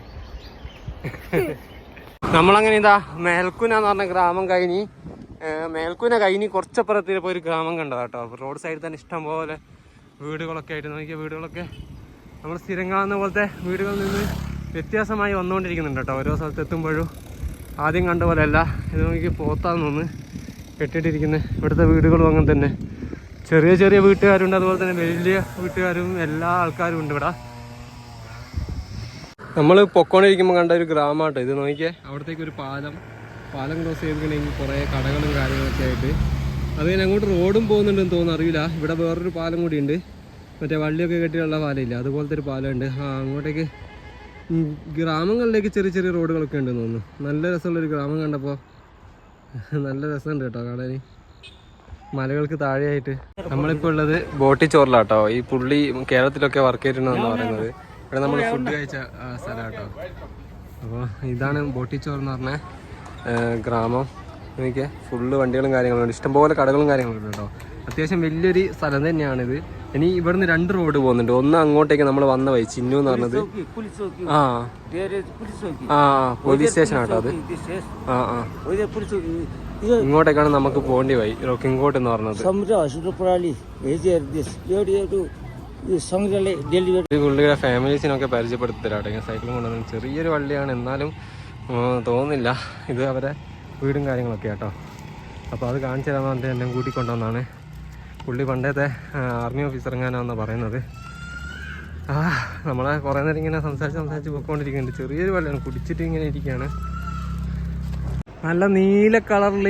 നമ്മളങ്ങനെ ഇതാ മേൽക്കുന എന്ന് പറഞ്ഞ ഗ്രാമം കഴിഞ്ഞ്, മേൽക്കുന കഴിഞ്ഞ് കുറച്ചപ്പുറത്തിപ്പോൾ ഒരു ഗ്രാമം കണ്ടതാട്ടോ. റോഡ് സൈഡിൽ തന്നെ ഇഷ്ടംപോലെ വീടുകളൊക്കെ ആയിട്ട് നോക്കിയ വീടുകളൊക്കെ നമ്മൾ സ്ഥിരം കാണുന്ന പോലത്തെ വീടുകളിൽ നിന്ന് വ്യത്യാസമായി വന്നുകൊണ്ടിരിക്കുന്നുണ്ട് കേട്ടോ. ഓരോ സ്ഥലത്ത് എത്തുമ്പോഴും ആദ്യം കണ്ട പോലെ അല്ല. ഇത് നോക്കി പോത്താന്ന് തോന്നുന്നു കെട്ടിയിട്ടിരിക്കുന്നത്. ഇവിടുത്തെ വീടുകളും അങ്ങനെ തന്നെ ചെറിയ ചെറിയ വീട്ടുകാരുണ്ട്, അതുപോലെ തന്നെ വലിയ വീട്ടുകാരും എല്ലാ ആൾക്കാരും ഉണ്ട് ഇവിടെ. നമ്മൾ പൊക്കോണ്ടിരിക്കുമ്പോൾ കണ്ട ഒരു ഗ്രാമമാട്ടോ ഇത്. നോക്കിയേ, അവിടത്തേക്ക് ഒരു പാലം ക്രോസ് ചെയ്തിട്ടുണ്ടെങ്കിൽ കുറേ കടകളും കാര്യങ്ങളൊക്കെ ആയിട്ട്. അത് കഴിഞ്ഞ് അങ്ങോട്ട് റോഡും പോകുന്നുണ്ടെന്ന് തോന്നുന്നു, അറിയില്ല. ഇവിടെ വേറൊരു പാലം കൂടി ഉണ്ട്, മറ്റേ വള്ളിയൊക്കെ കെട്ടിയുള്ള പാലമില്ല, അതുപോലത്തെ ഒരു പാലമുണ്ട്. അങ്ങോട്ടേക്ക് ഗ്രാമങ്ങളിലേക്ക് ചെറിയ ചെറിയ റോഡുകളൊക്കെ ഉണ്ടെന്ന് തോന്നുന്നു. നല്ല രസമുള്ളൊരു ഗ്രാമം കണ്ടപ്പോൾ നല്ല രസമുണ്ട് കേട്ടോ കാണാൻ, മലകൾക്ക് താഴെയായിട്ട്. നമ്മളിപ്പോൾ ഉള്ളത് ബോട്ടിച്ചോറിലാട്ടോ. ഈ പുള്ളി കേരളത്തിലൊക്കെ വർക്ക് ചെയ്തിട്ടുണ്ടെന്ന് പറയുന്നത്. ഇവിടെ നമ്മൾ ഫുഡ് കഴിച്ച സ്ഥലം കേട്ടോ. അപ്പോൾ ഇതാണ് ബോട്ടിച്ചോർ എന്ന് പറഞ്ഞ ഗ്രാമം. എനിക്ക് ഫുള്ള് വണ്ടികളും കാര്യങ്ങളും ഉണ്ട്, ഇഷ്ടംപോലെ കടകളും കാര്യങ്ങളും ഉണ്ട് കേട്ടോ. അത്യാവശ്യം വലിയൊരു സ്ഥലം തന്നെയാണിത്. ഇനി ഇവിടുന്ന് 2 റോഡ് പോകുന്നുണ്ട്. ഒന്ന് അങ്ങോട്ടേക്ക് നമ്മൾ വന്ന വഴി ചിന്നു എന്ന് പറഞ്ഞത് പോലീസ് സ്റ്റേഷൻ ആട്ടോ അത്. ഇങ്ങോട്ടേക്കാണ് നമുക്ക് പോകേണ്ടി വഴി, റോക്കിംഗോട്ട് എന്ന് പറഞ്ഞത്. പുള്ളിയുടെ ഫാമിലീസിനൊക്കെ പരിചയപ്പെടുത്തി തരാട്ടെ. ഇങ്ങനെ സൈക്കിളും കൊണ്ടുവന്നു. ചെറിയൊരു വള്ളിയാണ്, എന്നാലും തോന്നുന്നില്ല ഇത് അവരെ വീടും കാര്യങ്ങളൊക്കെ കേട്ടോ. അപ്പോൾ അത് കാണിച്ചു തരാൻ വേണ്ടി എന്നെ കൂട്ടിക്കൊണ്ടുവന്നാണ്. പുള്ളി പണ്ടത്തെ ആർമി ഓഫീസർ എങ്ങാനാണെന്നാണ് പറയുന്നത്. നമ്മളെ കുറേ നേരം ഇങ്ങനെ സംസാരിച്ച് പോയിക്കൊണ്ടിരിക്കുന്നുണ്ട്. ചെറിയൊരു വള്ളിയാണ്, കുടിച്ചിട്ട് ഇങ്ങനെ ഇരിക്കുകയാണ്. നല്ല നീല കളറിൽ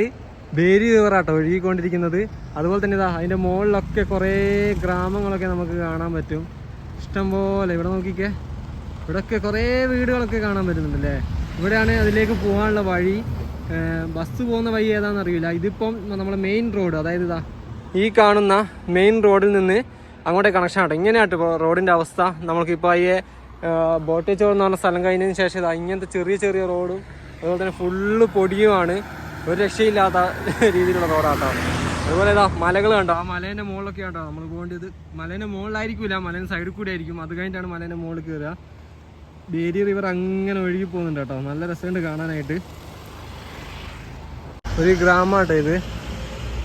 ബേരി റിവറാട്ടോ ഒഴുകിക്കൊണ്ടിരിക്കുന്നത്. അതുപോലെ തന്നെ ഇതാ അതിൻ്റെ മുകളിലൊക്കെ കുറേ ഗ്രാമങ്ങളൊക്കെ നമുക്ക് കാണാൻ പറ്റും, ഇഷ്ടംപോലെ. ഇവിടെ നോക്കിക്കേ, ഇവിടെയൊക്കെ കുറേ വീടുകളൊക്കെ കാണാൻ പറ്റുന്നുണ്ടല്ലേ. ഇവിടെയാണ് അതിലേക്ക് പോകാനുള്ള വഴി. ബസ് പോകുന്ന വഴി ഏതാണെന്ന് അറിയില്ല. ഇതിപ്പം നമ്മളെ മെയിൻ റോഡ്, അതായത് ഇതാ ഈ കാണുന്ന മെയിൻ റോഡിൽ നിന്ന് അങ്ങോട്ടേ കണക്ഷൻ ആട്ടോ. ഇങ്ങനെയാട്ടോ ഇപ്പോൾ റോഡിൻ്റെ അവസ്ഥ. നമുക്കിപ്പോൾ ഈ ബോട്ടിച്ചോർ എന്ന് പറഞ്ഞ സ്ഥലം കഴിഞ്ഞതിന് ശേഷം ഇതാ ഇങ്ങനത്തെ ചെറിയ ചെറിയ റോഡും അതുപോലെ തന്നെ ഫുള്ള് പൊടിയുമാണ്, ഒരു രക്ഷയില്ലാത്ത രീതിയിലുള്ള റോഡാട്ടോ. അതുപോലെ ഇതാ മലകൾ കണ്ടോ, ആ മലേൻ്റെ മുകളിലൊക്കെ ആട്ടോ നമ്മൾ പോകേണ്ടത്. മലേൻ്റെ മുകളിലായിരിക്കില്ല, മലേൻ്റെ സൈഡിൽ കൂടെ ആയിരിക്കും. അത് കഴിഞ്ഞിട്ടാണ് മലേൻ്റെ മുകളിൽ കയറുക. ബേരി റിവർ അങ്ങനെ ഒഴുകി പോകുന്നുണ്ട് കേട്ടോ. നല്ല രസമുണ്ട് കാണാനായിട്ട്. ഒരു ഗ്രാമമാട്ടോ ഇത്.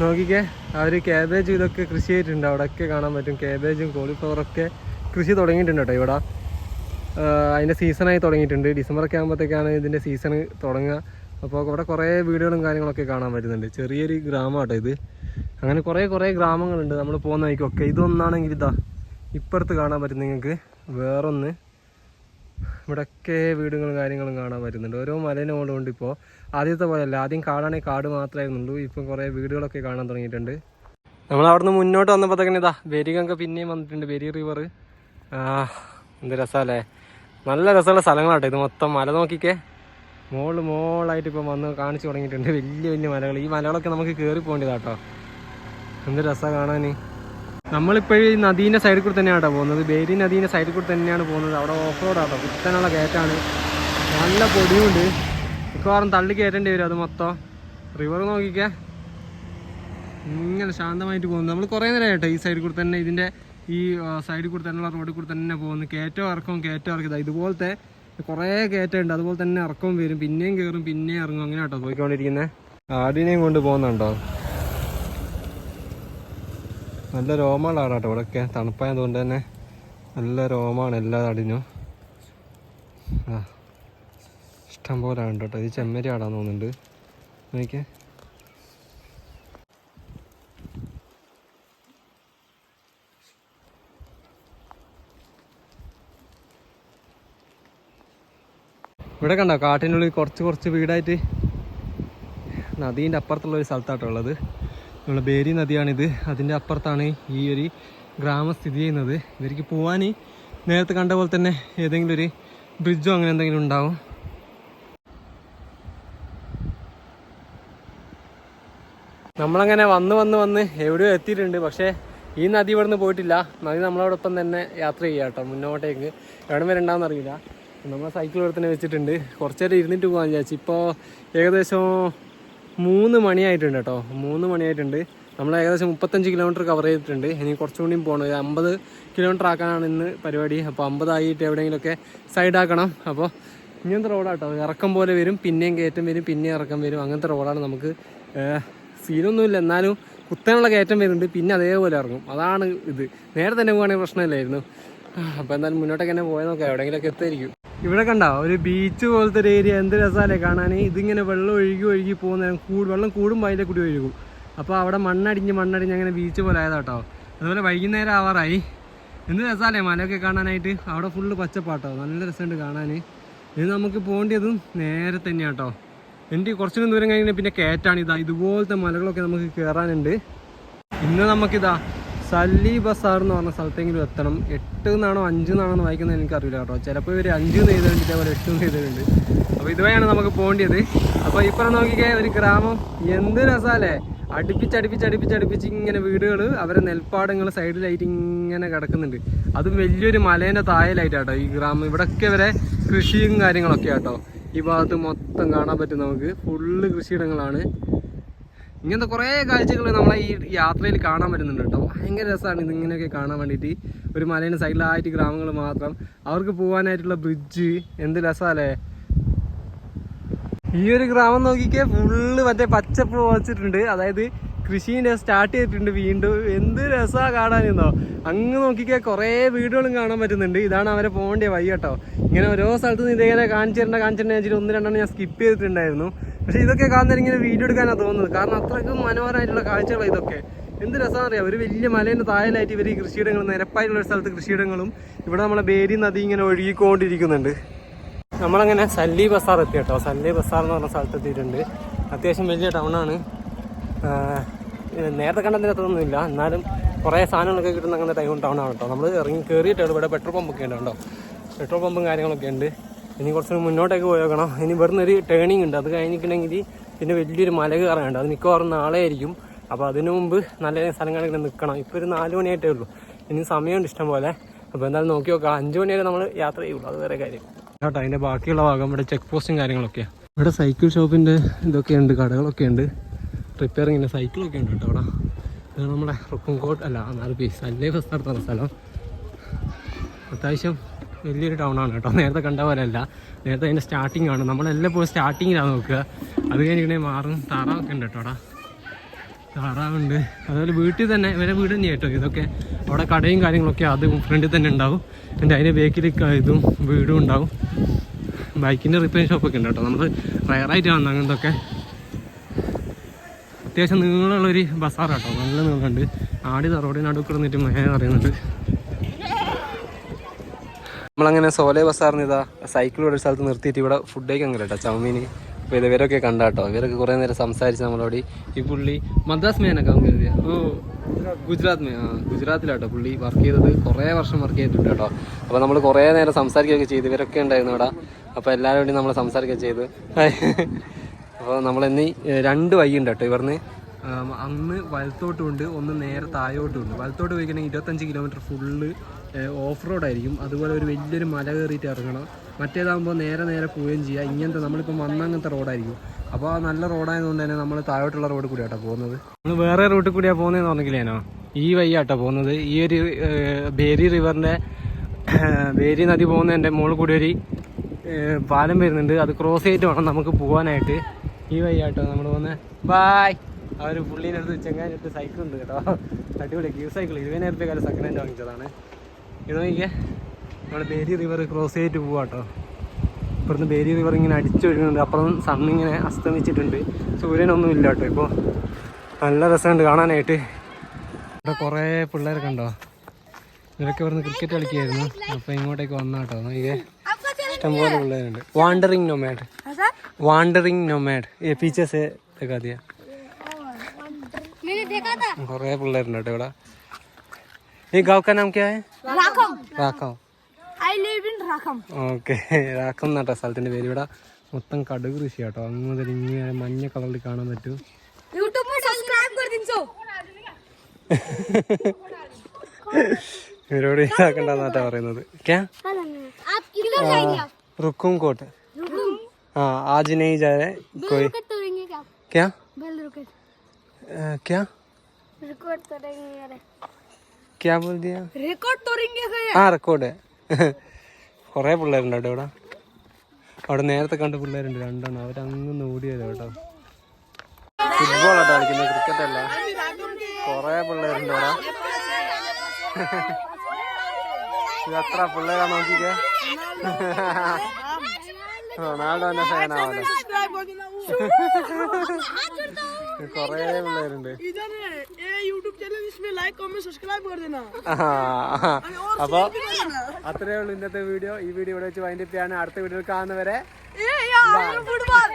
നോക്കിക്കേ, അവർ കാബേജ് ഇതൊക്കെ കൃഷി ചെയ്തിട്ടുണ്ട്. അവിടെയൊക്കെ കാണാൻ പറ്റും കാബേജും കോളിഫ്ലവറൊക്കെ കൃഷി തുടങ്ങിയിട്ടുണ്ട് കേട്ടോ ഇവിടെ. അതിൻ്റെ സീസണായി തുടങ്ങിയിട്ടുണ്ട്. ഡിസംബറൊക്കെ ആകുമ്പോഴത്തേക്കാണ് ഇതിൻ്റെ സീസൺ തുടങ്ങുക. അപ്പോൾ ഇവിടെ കുറേ വീടുകളും കാര്യങ്ങളൊക്കെ കാണാൻ പറ്റുന്നുണ്ട്. ചെറിയൊരു ഗ്രാമമാട്ടോ ഇത്. അങ്ങനെ കുറേ ഗ്രാമങ്ങളുണ്ട് നമ്മൾ പോകുന്ന വഴിക്കൊക്കെ. ഇതൊന്നാണെങ്കിൽ ഇതാ ഇപ്പുറത്ത് കാണാൻ പറ്റും നിങ്ങൾക്ക് വേറൊന്ന്. ഇവിടെയൊക്കെ വീടുകളും കാര്യങ്ങളും കാണാൻ പറ്റുന്നുണ്ട്. ഓരോ മലേൻ്റെ മുകളിലുണ്ട്. ഇപ്പോൾ ആദ്യത്തെ പോലെയല്ല, ആദ്യം കാടാണെങ്കിൽ കാട് മാത്രമായിരുന്നുള്ളൂ, ഇപ്പം കുറേ വീടുകളൊക്കെ കാണാൻ തുടങ്ങിയിട്ടുണ്ട്. നമ്മൾ അവിടുന്ന് മുന്നോട്ട് വന്നപ്പോഴത്തേക്കും ഇതാ ബേരിഗംഗ പിന്നെയും വന്നിട്ടുണ്ട്, ബേരി റിവർ. എന്ത് രസമല്ലേ, നല്ല രസമുള്ള സ്ഥലങ്ങളാട്ടോ ഇത് മൊത്തം. മല നോക്കിക്കേ, മോളായിട്ട് ഇപ്പം വന്ന് കാണിച്ചു തുടങ്ങിയിട്ടുണ്ട്. വലിയ മലകൾ. ഈ മലകളൊക്കെ നമുക്ക് കയറി പോകേണ്ടതാട്ടോ. എന്ത് രസമാണ് കാണാൻ. നമ്മളിപ്പോൾ ഈ നദീൻ്റെ സൈഡിൽ കൂടെ തന്നെയാണ് പോകുന്നത്. ബേരി നദീൻ്റെ സൈഡിൽ കൂടെ തന്നെയാണ് പോകുന്നത്. അവിടെ ഓഫ് റോഡാട്ടോ, കുത്തനുള്ള കയറ്റാണ്, നല്ല പൊടിയുണ്ട്. മിക്കവാറും തള്ളി കയറ്റേണ്ടി വരും അത് മൊത്തം. റിവർ നോക്കിക്കേ, ഇങ്ങനെ ശാന്തമായിട്ട് പോകുന്നു. നമ്മൾ കുറേ നേരം കേട്ടോ ഈ സൈഡിൽ കൂടെ തന്നെ, ഇതിൻ്റെ ഈ സൈഡിൽ കൂടെ തന്നെയുള്ള റോഡിൽ കൂടെ തന്നെ പോകുന്നു. കയറ്റം ഇറക്കും. ഇതുപോലത്തെ കുറേ കയറ്റമുണ്ട്, അതുപോലെ തന്നെ ഇറക്കവും വരും, പിന്നെയും കയറും, പിന്നെയും ഇറങ്ങും. അങ്ങനെ കേട്ടോ പോയിക്കൊണ്ടിരിക്കുന്നത്. ആടിനെയും കൊണ്ട് പോകുന്നുണ്ടോ. നല്ല രോമമുള്ള ആടാട്ടോ ഇവിടെയൊക്കെ. തണുപ്പായതുകൊണ്ട് തന്നെ നല്ല രോമമാണ് എല്ലാ ആടിനും. ഇഷ്ടം പോലെ ആടുണ്ട് കേട്ടോ. ഇത് ചെമ്മരി ആടാന്ന് തോന്നുന്നുണ്ട്. നോക്കിയേ, ഇവിടെ കണ്ടോ കാട്ടിനുള്ളിൽ കുറച്ച് വീടായിട്ട് നദീൻ്റെ അപ്പുറത്തുള്ള ഒരു സ്ഥലത്താട്ടോ ഉള്ളത്. നമ്മളെ ബേരി നദിയാണിത്. അതിൻ്റെ അപ്പുറത്താണ് ഈ ഒരു ഗ്രാമം സ്ഥിതി ചെയ്യുന്നത്. ഇവർക്ക് പോകാൻ നേരത്തെ കണ്ട പോലെ തന്നെ ഏതെങ്കിലും ഒരു ബ്രിഡ്ജോ അങ്ങനെ എന്തെങ്കിലും ഉണ്ടാവും. നമ്മളങ്ങനെ വന്ന് എവിടെയോ എത്തിയിട്ടുണ്ട്. പക്ഷേ ഈ നദി ഇവിടെ നിന്ന് പോയിട്ടില്ല. നദി നമ്മളോടൊപ്പം തന്നെ യാത്ര ചെയ്യാം കേട്ടോ മുന്നോട്ടേക്ക്. എവിടെ വരെ ഉണ്ടാവുമെന്ന് അറിയില്ല. നമ്മൾ സൈക്കിൾ ഇവിടെ തന്നെ വെച്ചിട്ടുണ്ട്. കുറച്ച് നേരം ഇരുന്നിട്ട് പോകാൻ വിചാരിച്ചു. ഇപ്പോൾ ഏകദേശം 3 മണിയായിട്ടുണ്ട് കേട്ടോ. 3 മണിയായിട്ടുണ്ട്. നമ്മൾ ഏകദേശം 35 കിലോമീറ്റർ കവർ ചെയ്തിട്ടുണ്ട്. ഇനി കുറച്ചും കൂടിയും പോകണം. 50 കിലോമീറ്റർ ആക്കാനാണ് ഇന്ന് പരിപാടി. അപ്പോൾ 50 ആയിട്ട് എവിടെയെങ്കിലുമൊക്കെ സൈഡാക്കണം. അപ്പോൾ ഇങ്ങനത്തെ റോഡാട്ടോ. ഇറക്കം പോലെ വരും, പിന്നെയും കയറ്റം വരും, പിന്നെയും ഇറക്കം വരും. അങ്ങനത്തെ റോഡാണ്. നമുക്ക് സീനൊന്നുമില്ല, എന്നാലും കുത്തനുള്ള കയറ്റം വരുന്നുണ്ട്, പിന്നെ അതേപോലെ ഇറങ്ങും. അതാണ് ഇത്. നേരെ തന്നെ പോകുകയാണെങ്കിൽ പ്രശ്നമില്ലായിരുന്നു. അപ്പോൾ എന്തായാലും മുന്നോട്ടൊക്കെ തന്നെ പോയാൽ നോക്കാം, എവിടെയെങ്കിലുമൊക്കെ എത്തായിരിക്കും. ഇവിടെ കണ്ടോ ഒരു ബീച്ച് പോലത്തെ ഒരു ഏരിയ. എന്ത് രസമല്ലേ കാണാൻ. ഇതിങ്ങനെ വെള്ളം ഒഴുകി പോകുന്ന വെള്ളം കൂടുമ്പോൾ അതിൻ്റെ കൂടി ഒഴുകും. അപ്പോൾ അവിടെ മണ്ണടിഞ്ഞ് അങ്ങനെ ബീച്ച് പോലെ ആയതാട്ടോ. അതുപോലെ വൈകുന്നേരം ആവാറായി. എന്ത് രസമല്ലേ മലയൊക്കെ കാണാനായിട്ട്. അവിടെ ഫുള്ള് പച്ചപ്പാട്ടോ, നല്ല രസമുണ്ട് കാണാൻ. ഇത് നമുക്ക് പോകേണ്ടതും നേരെ തന്നെയാണ് കേട്ടോ. എനിക്ക് കുറച്ചും ദൂരം കഴിഞ്ഞാൽ പിന്നെ കയറ്റാണ്. ഇതുപോലത്തെ മലകളൊക്കെ നമുക്ക് കയറാനുണ്ട്. ഇന്ന് നമുക്കിതാ സല്ലി ബസാർ എന്ന് പറഞ്ഞ സ്ഥലത്തെങ്കിലും എത്തണം. 8 എന്നാണോ 5 എന്നാണോ വായിക്കുന്നത് എനിക്കറിയില്ല കേട്ടോ. ചിലപ്പോൾ ഇവർ 5 എഴുതുന്നുണ്ട്, ഇതേപോലെ 8 എഴുതുന്നുണ്ട്. അപ്പോൾ ഇതുവഴിയാണ് നമുക്ക് പോകേണ്ടത്. അപ്പോൾ ഇപ്പം നോക്കിക്കേ ഒരു ഗ്രാമം, എന്ത് രസമല്ലേ. അടുപ്പിച്ച് ഇങ്ങനെ വീടുകൾ, അവരെ നെൽപ്പാടങ്ങൾ സൈഡിലായിട്ട് ഇങ്ങനെ കിടക്കുന്നുണ്ട്. അതും വലിയൊരു മലേൻ്റെ താഴെയായിട്ടാട്ടോ ഈ ഗ്രാമം. ഇവിടെയൊക്കെ വരെ കൃഷിയും കാര്യങ്ങളൊക്കെ ആട്ടോ. ഈ ഭാഗത്ത് മൊത്തം കാണാൻ പറ്റും നമുക്ക്. ഫുള്ള് കൃഷിയിടങ്ങളാണ്. ഇങ്ങനത്തെ കുറേ കാഴ്ചകൾ നമ്മളെ ഈ യാത്രയിൽ കാണാൻ പറ്റുന്നുണ്ട് കേട്ടോ. ഭയങ്കര രസമാണ് ഇതിങ്ങനെയൊക്കെ കാണാൻ വേണ്ടിയിട്ട്. ഒരു മലേൻ്റെ സൈഡിലായിട്ട് ഗ്രാമങ്ങൾ മാത്രം, അവർക്ക് പോകാനായിട്ടുള്ള ബ്രിഡ്ജ്, എന്ത് രസമല്ലേ. ഈ ഒരു ഗ്രാമം നോക്കിക്കേ, ഫുള്ള് മറ്റേ പച്ചപ്പ് വെച്ചിട്ടുണ്ട്. അതായത് കൃഷീൻ്റെ സ്റ്റാർട്ട് ചെയ്തിട്ടുണ്ട് വീണ്ടും. എന്ത് രസമാണ് കാണാനെന്നോ. അങ്ങ് നോക്കിക്കേ കുറേ വീടുകളും കാണാൻ പറ്റുന്നുണ്ട്. ഇതാണ് അവരെ പോകേണ്ട വഴി കേട്ടോ. ഇങ്ങനെ ഓരോ സ്ഥലത്ത് നിന്ന് ഇതേപോലെ കാണിച്ചിട്ടുണ്ടെന്ന് വെച്ചിട്ട് 1-2 ഞാൻ സ്കിപ്പ് ചെയ്തിട്ടുണ്ടായിരുന്നു. പക്ഷേ ഇതൊക്കെ കാണുന്നവർ ഇങ്ങനെ വീഡിയോ എടുക്കാനാണ് തോന്നുന്നത്. കാരണം അത്രയ്ക്കും മനോഹരമായിട്ടുള്ള കാഴ്ചകളാണ് ഇതൊക്കെ. എന്ത് രസമാണെന്ന് അറിയാം. ഒരു വലിയ മലേൻ്റെ താഴെയായിട്ട് ഇവർ ഈ കൃഷിയിടങ്ങൾ, നിരപ്പായിട്ടുള്ള ഒരു സ്ഥലത്ത് കൃഷിയിടങ്ങളും, ഇവിടെ നമ്മളെ ബേരി നദി ഇങ്ങനെ ഒഴുകിക്കൊണ്ടിരിക്കുന്നുണ്ട്. നമ്മളങ്ങനെ സല്ലി ബസാർ എത്തി കേട്ടോ. സല്ലി ബസാർ എന്ന് പറഞ്ഞ സ്ഥലത്ത് എത്തിയിട്ടുണ്ട്. അത്യാവശ്യം വലിയ ടൗണാണ്. നേരത്തെ കണ്ടതിനകത്തൊന്നുമില്ല, എന്നാലും കുറേ സാധനങ്ങളൊക്കെ കിട്ടുന്ന അങ്ങനെ ടൗണാണ് കേട്ടോ. നമ്മൾ ഇറങ്ങി കയറിയിട്ടാണ്. ഇവിടെ പെട്രോൾ പമ്പൊക്കെ ഉണ്ട് കേട്ടോ. പെട്രോൾ പമ്പും കാര്യങ്ങളൊക്കെ ഉണ്ട്. ഇനി കുറച്ച് മുന്നോട്ടേക്ക് പോയി നോക്കണം. ഇനി ഇവിടുന്ന് ഒരു ടേണിംഗ് ഉണ്ട്. അത് കഴിഞ്ഞിട്ടുണ്ടെങ്കിൽ പിന്നെ വലിയൊരു മല കയറാനുണ്ട്. അത് മിക്കവാറും നാളെ ആയിരിക്കും. അപ്പോൾ അതിനു മുമ്പ് നല്ല സ്ഥലങ്ങളിൽ ഇങ്ങനെ നിൽക്കണം. ഇപ്പോൾ ഒരു 4 മണിയായിട്ടേ ഉള്ളൂ. ഇനി സമയമുണ്ട് ഇഷ്ടം പോലെ. അപ്പോൾ എന്തായാലും നോക്കി നോക്കാം. 5 മണി വരെ നമ്മൾ യാത്ര ചെയ്യുള്ളൂ. അത് വേറെ കാര്യം കേട്ടോ. അതിൻ്റെ ബാക്കിയുള്ള ഭാഗം ഇവിടെ ചെക്ക് പോസ്റ്റും കാര്യങ്ങളൊക്കെയാണ്. ഇവിടെ സൈക്കിൾ ഷോപ്പിൻ്റെ ഇതൊക്കെ ഉണ്ട്, കടകളൊക്കെ ഉണ്ട്, റിപ്പയറിങ്ങിൻ്റെ സൈക്കിളൊക്കെ ഉണ്ട് കേട്ടോ. അവിടെ ഇത് നമ്മുടെ റുക്കുംകോട്ട് അല്ല 4 പീസ് സല്ലി ബസാർ പറഞ്ഞ സ്ഥലം. അത്യാവശ്യം വലിയൊരു ടൗണാണ് കേട്ടോ. നേരത്തെ കണ്ട പോലെ അല്ല. നേരത്തെ അതിൻ്റെ സ്റ്റാർട്ടിംഗ് ആണ്. നമ്മളെല്ലാം പോയി സ്റ്റാർട്ടിങ്ങിലാണ് നോക്കുക. അത് കഴിഞ്ഞിട്ടുണ്ടെങ്കിൽ മാറും. താറാവൊക്കെ ഉണ്ട് കേട്ടോ. അവിടെ താറാവുണ്ട്. അതുപോലെ വീട്ടിൽ തന്നെ, ഇവരെ വീട് തന്നെ കേട്ടോ ഇതൊക്കെ. അവിടെ കടയും കാര്യങ്ങളൊക്കെ അതും ഫ്രണ്ടിൽ തന്നെ ഉണ്ടാവും. എൻ്റെ അതിൻ്റെ ബേക്കിൽ ഇതും വീടും ഉണ്ടാവും. ബൈക്കിൻ്റെ റിപ്പയർ ഷോപ്പൊക്കെ ഉണ്ട് കേട്ടോ. നമ്മൾ റയറായിട്ട് കാണുന്നത് അങ്ങനത്തൊക്കെ. അത്യാവശ്യം നീളമുള്ളൊരു ബസാർ കേട്ടോ. നല്ല നീളമുണ്ട്. റോഡിന് നടുക്ക് നിന്നിട്ട് മേലെ പറയുന്നുണ്ട്. നമ്മളങ്ങനെ സോലെ ബസാറിന് ഇതാ സൈക്കിൾ ഒരു സ്ഥലത്ത് നിർത്തിയിട്ട് ഇവിടെ ഫുഡ് കഴിക്കാൻ കേട്ടോ, ചൗമീന്. അപ്പോൾ ഇവരൊക്കെ കണ്ടാട്ടോ. ഇവരൊക്കെ കുറേ നേരം സംസാരിച്ച് നമ്മളോട്. ഈ പുള്ളി മദ്രാസ് മേനൊക്കെ കരുതിയ ഗുജറാത്തിലാട്ടോ പുള്ളി വർക്ക് ചെയ്തത്. കുറേ വർഷം വർക്ക് ചെയ്തിട്ടുണ്ട് കേട്ടോ. അപ്പോൾ നമ്മൾ കുറേ നേരം സംസാരിക്കുകയൊക്കെ ചെയ്തു. ഇവരൊക്കെ ഉണ്ടായിരുന്നു ഇവിടെ. അപ്പോൾ എല്ലാവരും നമ്മൾ സംസാരിക്കുകയൊക്കെ ചെയ്തു. അപ്പോൾ നമ്മളെന്നീ 2 വഴിയുണ്ട് കേട്ടോ ഇവിടുന്ന്. അന്ന് വലത്തോട്ടും ഉണ്ട്, ഒന്ന് നേരെ താഴോട്ടും ഉണ്ട്. വലത്തോട്ട് പോയിക്കണമെങ്കിൽ 25 കിലോമീറ്റർ ഫുള്ള് ഓഫ് റോഡായിരിക്കും. അതുപോലെ ഒരു വലിയൊരു മല കയറിയിട്ട് ഇറങ്ങണം. മറ്റേതാകുമ്പോൾ നേരെ പോവുകയും ചെയ്യുക. ഇങ്ങനത്തെ നമ്മളിപ്പോൾ അങ്ങനത്തെ റോഡായിരിക്കും. അപ്പോൾ നല്ല റോഡായതുകൊണ്ട് തന്നെ നമ്മൾ താഴോട്ടുള്ള റോഡ് കൂടിയാട്ടോ പോകുന്നത്. നമ്മൾ വേറെ റൂട്ടിൽ കൂടിയാണ് പോകുന്നതെന്ന് പറഞ്ഞില്ലേനോ. ഈ വഴിയാട്ടോ പോകുന്നത്. ഈ ഒരു ബേരി റിവറിൻ്റെ ബേരി നദി പോകുന്നതിൻ്റെ മുകളിൽ കൂടി ഒരു പാലം വരുന്നുണ്ട്. അത് ക്രോസ് ചെയ്തിട്ട് വേണം നമുക്ക് പോകാനായിട്ട്. ഈ വഴിയാട്ടോ നമ്മൾ പോകുന്നത്. ബായ്. ആ ഒരു പുള്ളീനടുത്ത് ചെങ്ങാനടുത്ത് സൈക്കിൾ ഉണ്ട് കേട്ടോ. അടിപൊളി ക്യൂ സൈക്കിൾ. 20,000 രൂപ സെക്കൻഡ് ഹാൻഡ് വാങ്ങിച്ചതാണ്. ഇത് നോക്കിയേ, നമ്മൾ ബേരി റിവർ ക്രോസ് ചെയ്തിട്ട് പോവാം കേട്ടോ. ഇപ്പുറത്ത് ബേരി റിവർ ഇങ്ങനെ അടിച്ചൊഴുകുന്നുണ്ട്. അപ്പുറം സണ്ണിങ്ങനെ അസ്തമിച്ചിട്ടുണ്ട്. സൂര്യനൊന്നും ഇല്ല കേട്ടോ. ഇപ്പോൾ നല്ല രസമുണ്ട് കാണാനായിട്ട്. ഇവിടെ കുറേ പിള്ളേരൊക്കെ ഉണ്ടോ. ഇവരൊക്കെ ഇവിടുന്ന് ക്രിക്കറ്റ് കളിക്കുകയായിരുന്നു. അപ്പോൾ ഇങ്ങോട്ടേക്ക് വന്നാട്ടോ. നോക്കിയേ, ഇഷ്ടംപോലെ പിള്ളേരുണ്ട്. വാണ്ടറിങ് നൊമാഡ് पीछे से दिखा दिया. കുറേ പിള്ളേരുണ്ട് കേട്ടോ ഇവിടെ. ഈ गांव का नाम क्या है? Rakham. I live in Rakham. Okay, Rakham എന്നാട്ടോ സ്ഥലത്തിൻ്റെ പേര്. ഇവിടെ മൊത്തം കടുക് കൃഷി കേട്ടോ. അങ്ങ് മുതൽ ഇങ്ങനെ മഞ്ഞ കളറിൽ കാണാൻ പറ്റും. ഇവരോട് ഇതാക്കണ്ടെന്നാട്ടാ പറയുന്നത്. रुकुम कोट. हाँ, आज नहीं जा रहे कोई. क्या क्या क्या बोल दिया? हाँ, റെക്കോർഡ്. കുറേ പിള്ളേരുണ്ട് കേട്ടോ ഇവിടെ. അവിടെ നേരത്തെ കണ്ട പിള്ളേരുണ്ട് 2 അവരങ്ങ് ഓടിയത് കേട്ടോ. ഫുട്ബോൾ ആട്ടോ കളിക്കുന്നത്, ക്രിക്കറ്റ് അല്ല. കുറേ പിള്ളേരുണ്ട് ഇവിടെ. എത്ര പിള്ളേരാ നോക്കിക്കേ. റൊണാൾഡോന്റെ ഫാനാവല്ലോ. കൊറേ പിള്ളേരുണ്ട്. इधर है ये YouTube चैनल, इसमें लाइक कमेंट सब्सक्राइब कर देना. അപ്പൊ അത്രേ ഉള്ളൂ ഇന്നത്തെ വീഡിയോ. ഈ വീഡിയോ ഇവിടെ വെച്ച് വൈൻഡപ്പ് ചെയ്യാണ്. അടുത്ത വീഡിയോയിൽ കാണുന്നവരെ ये यार फुटबॉल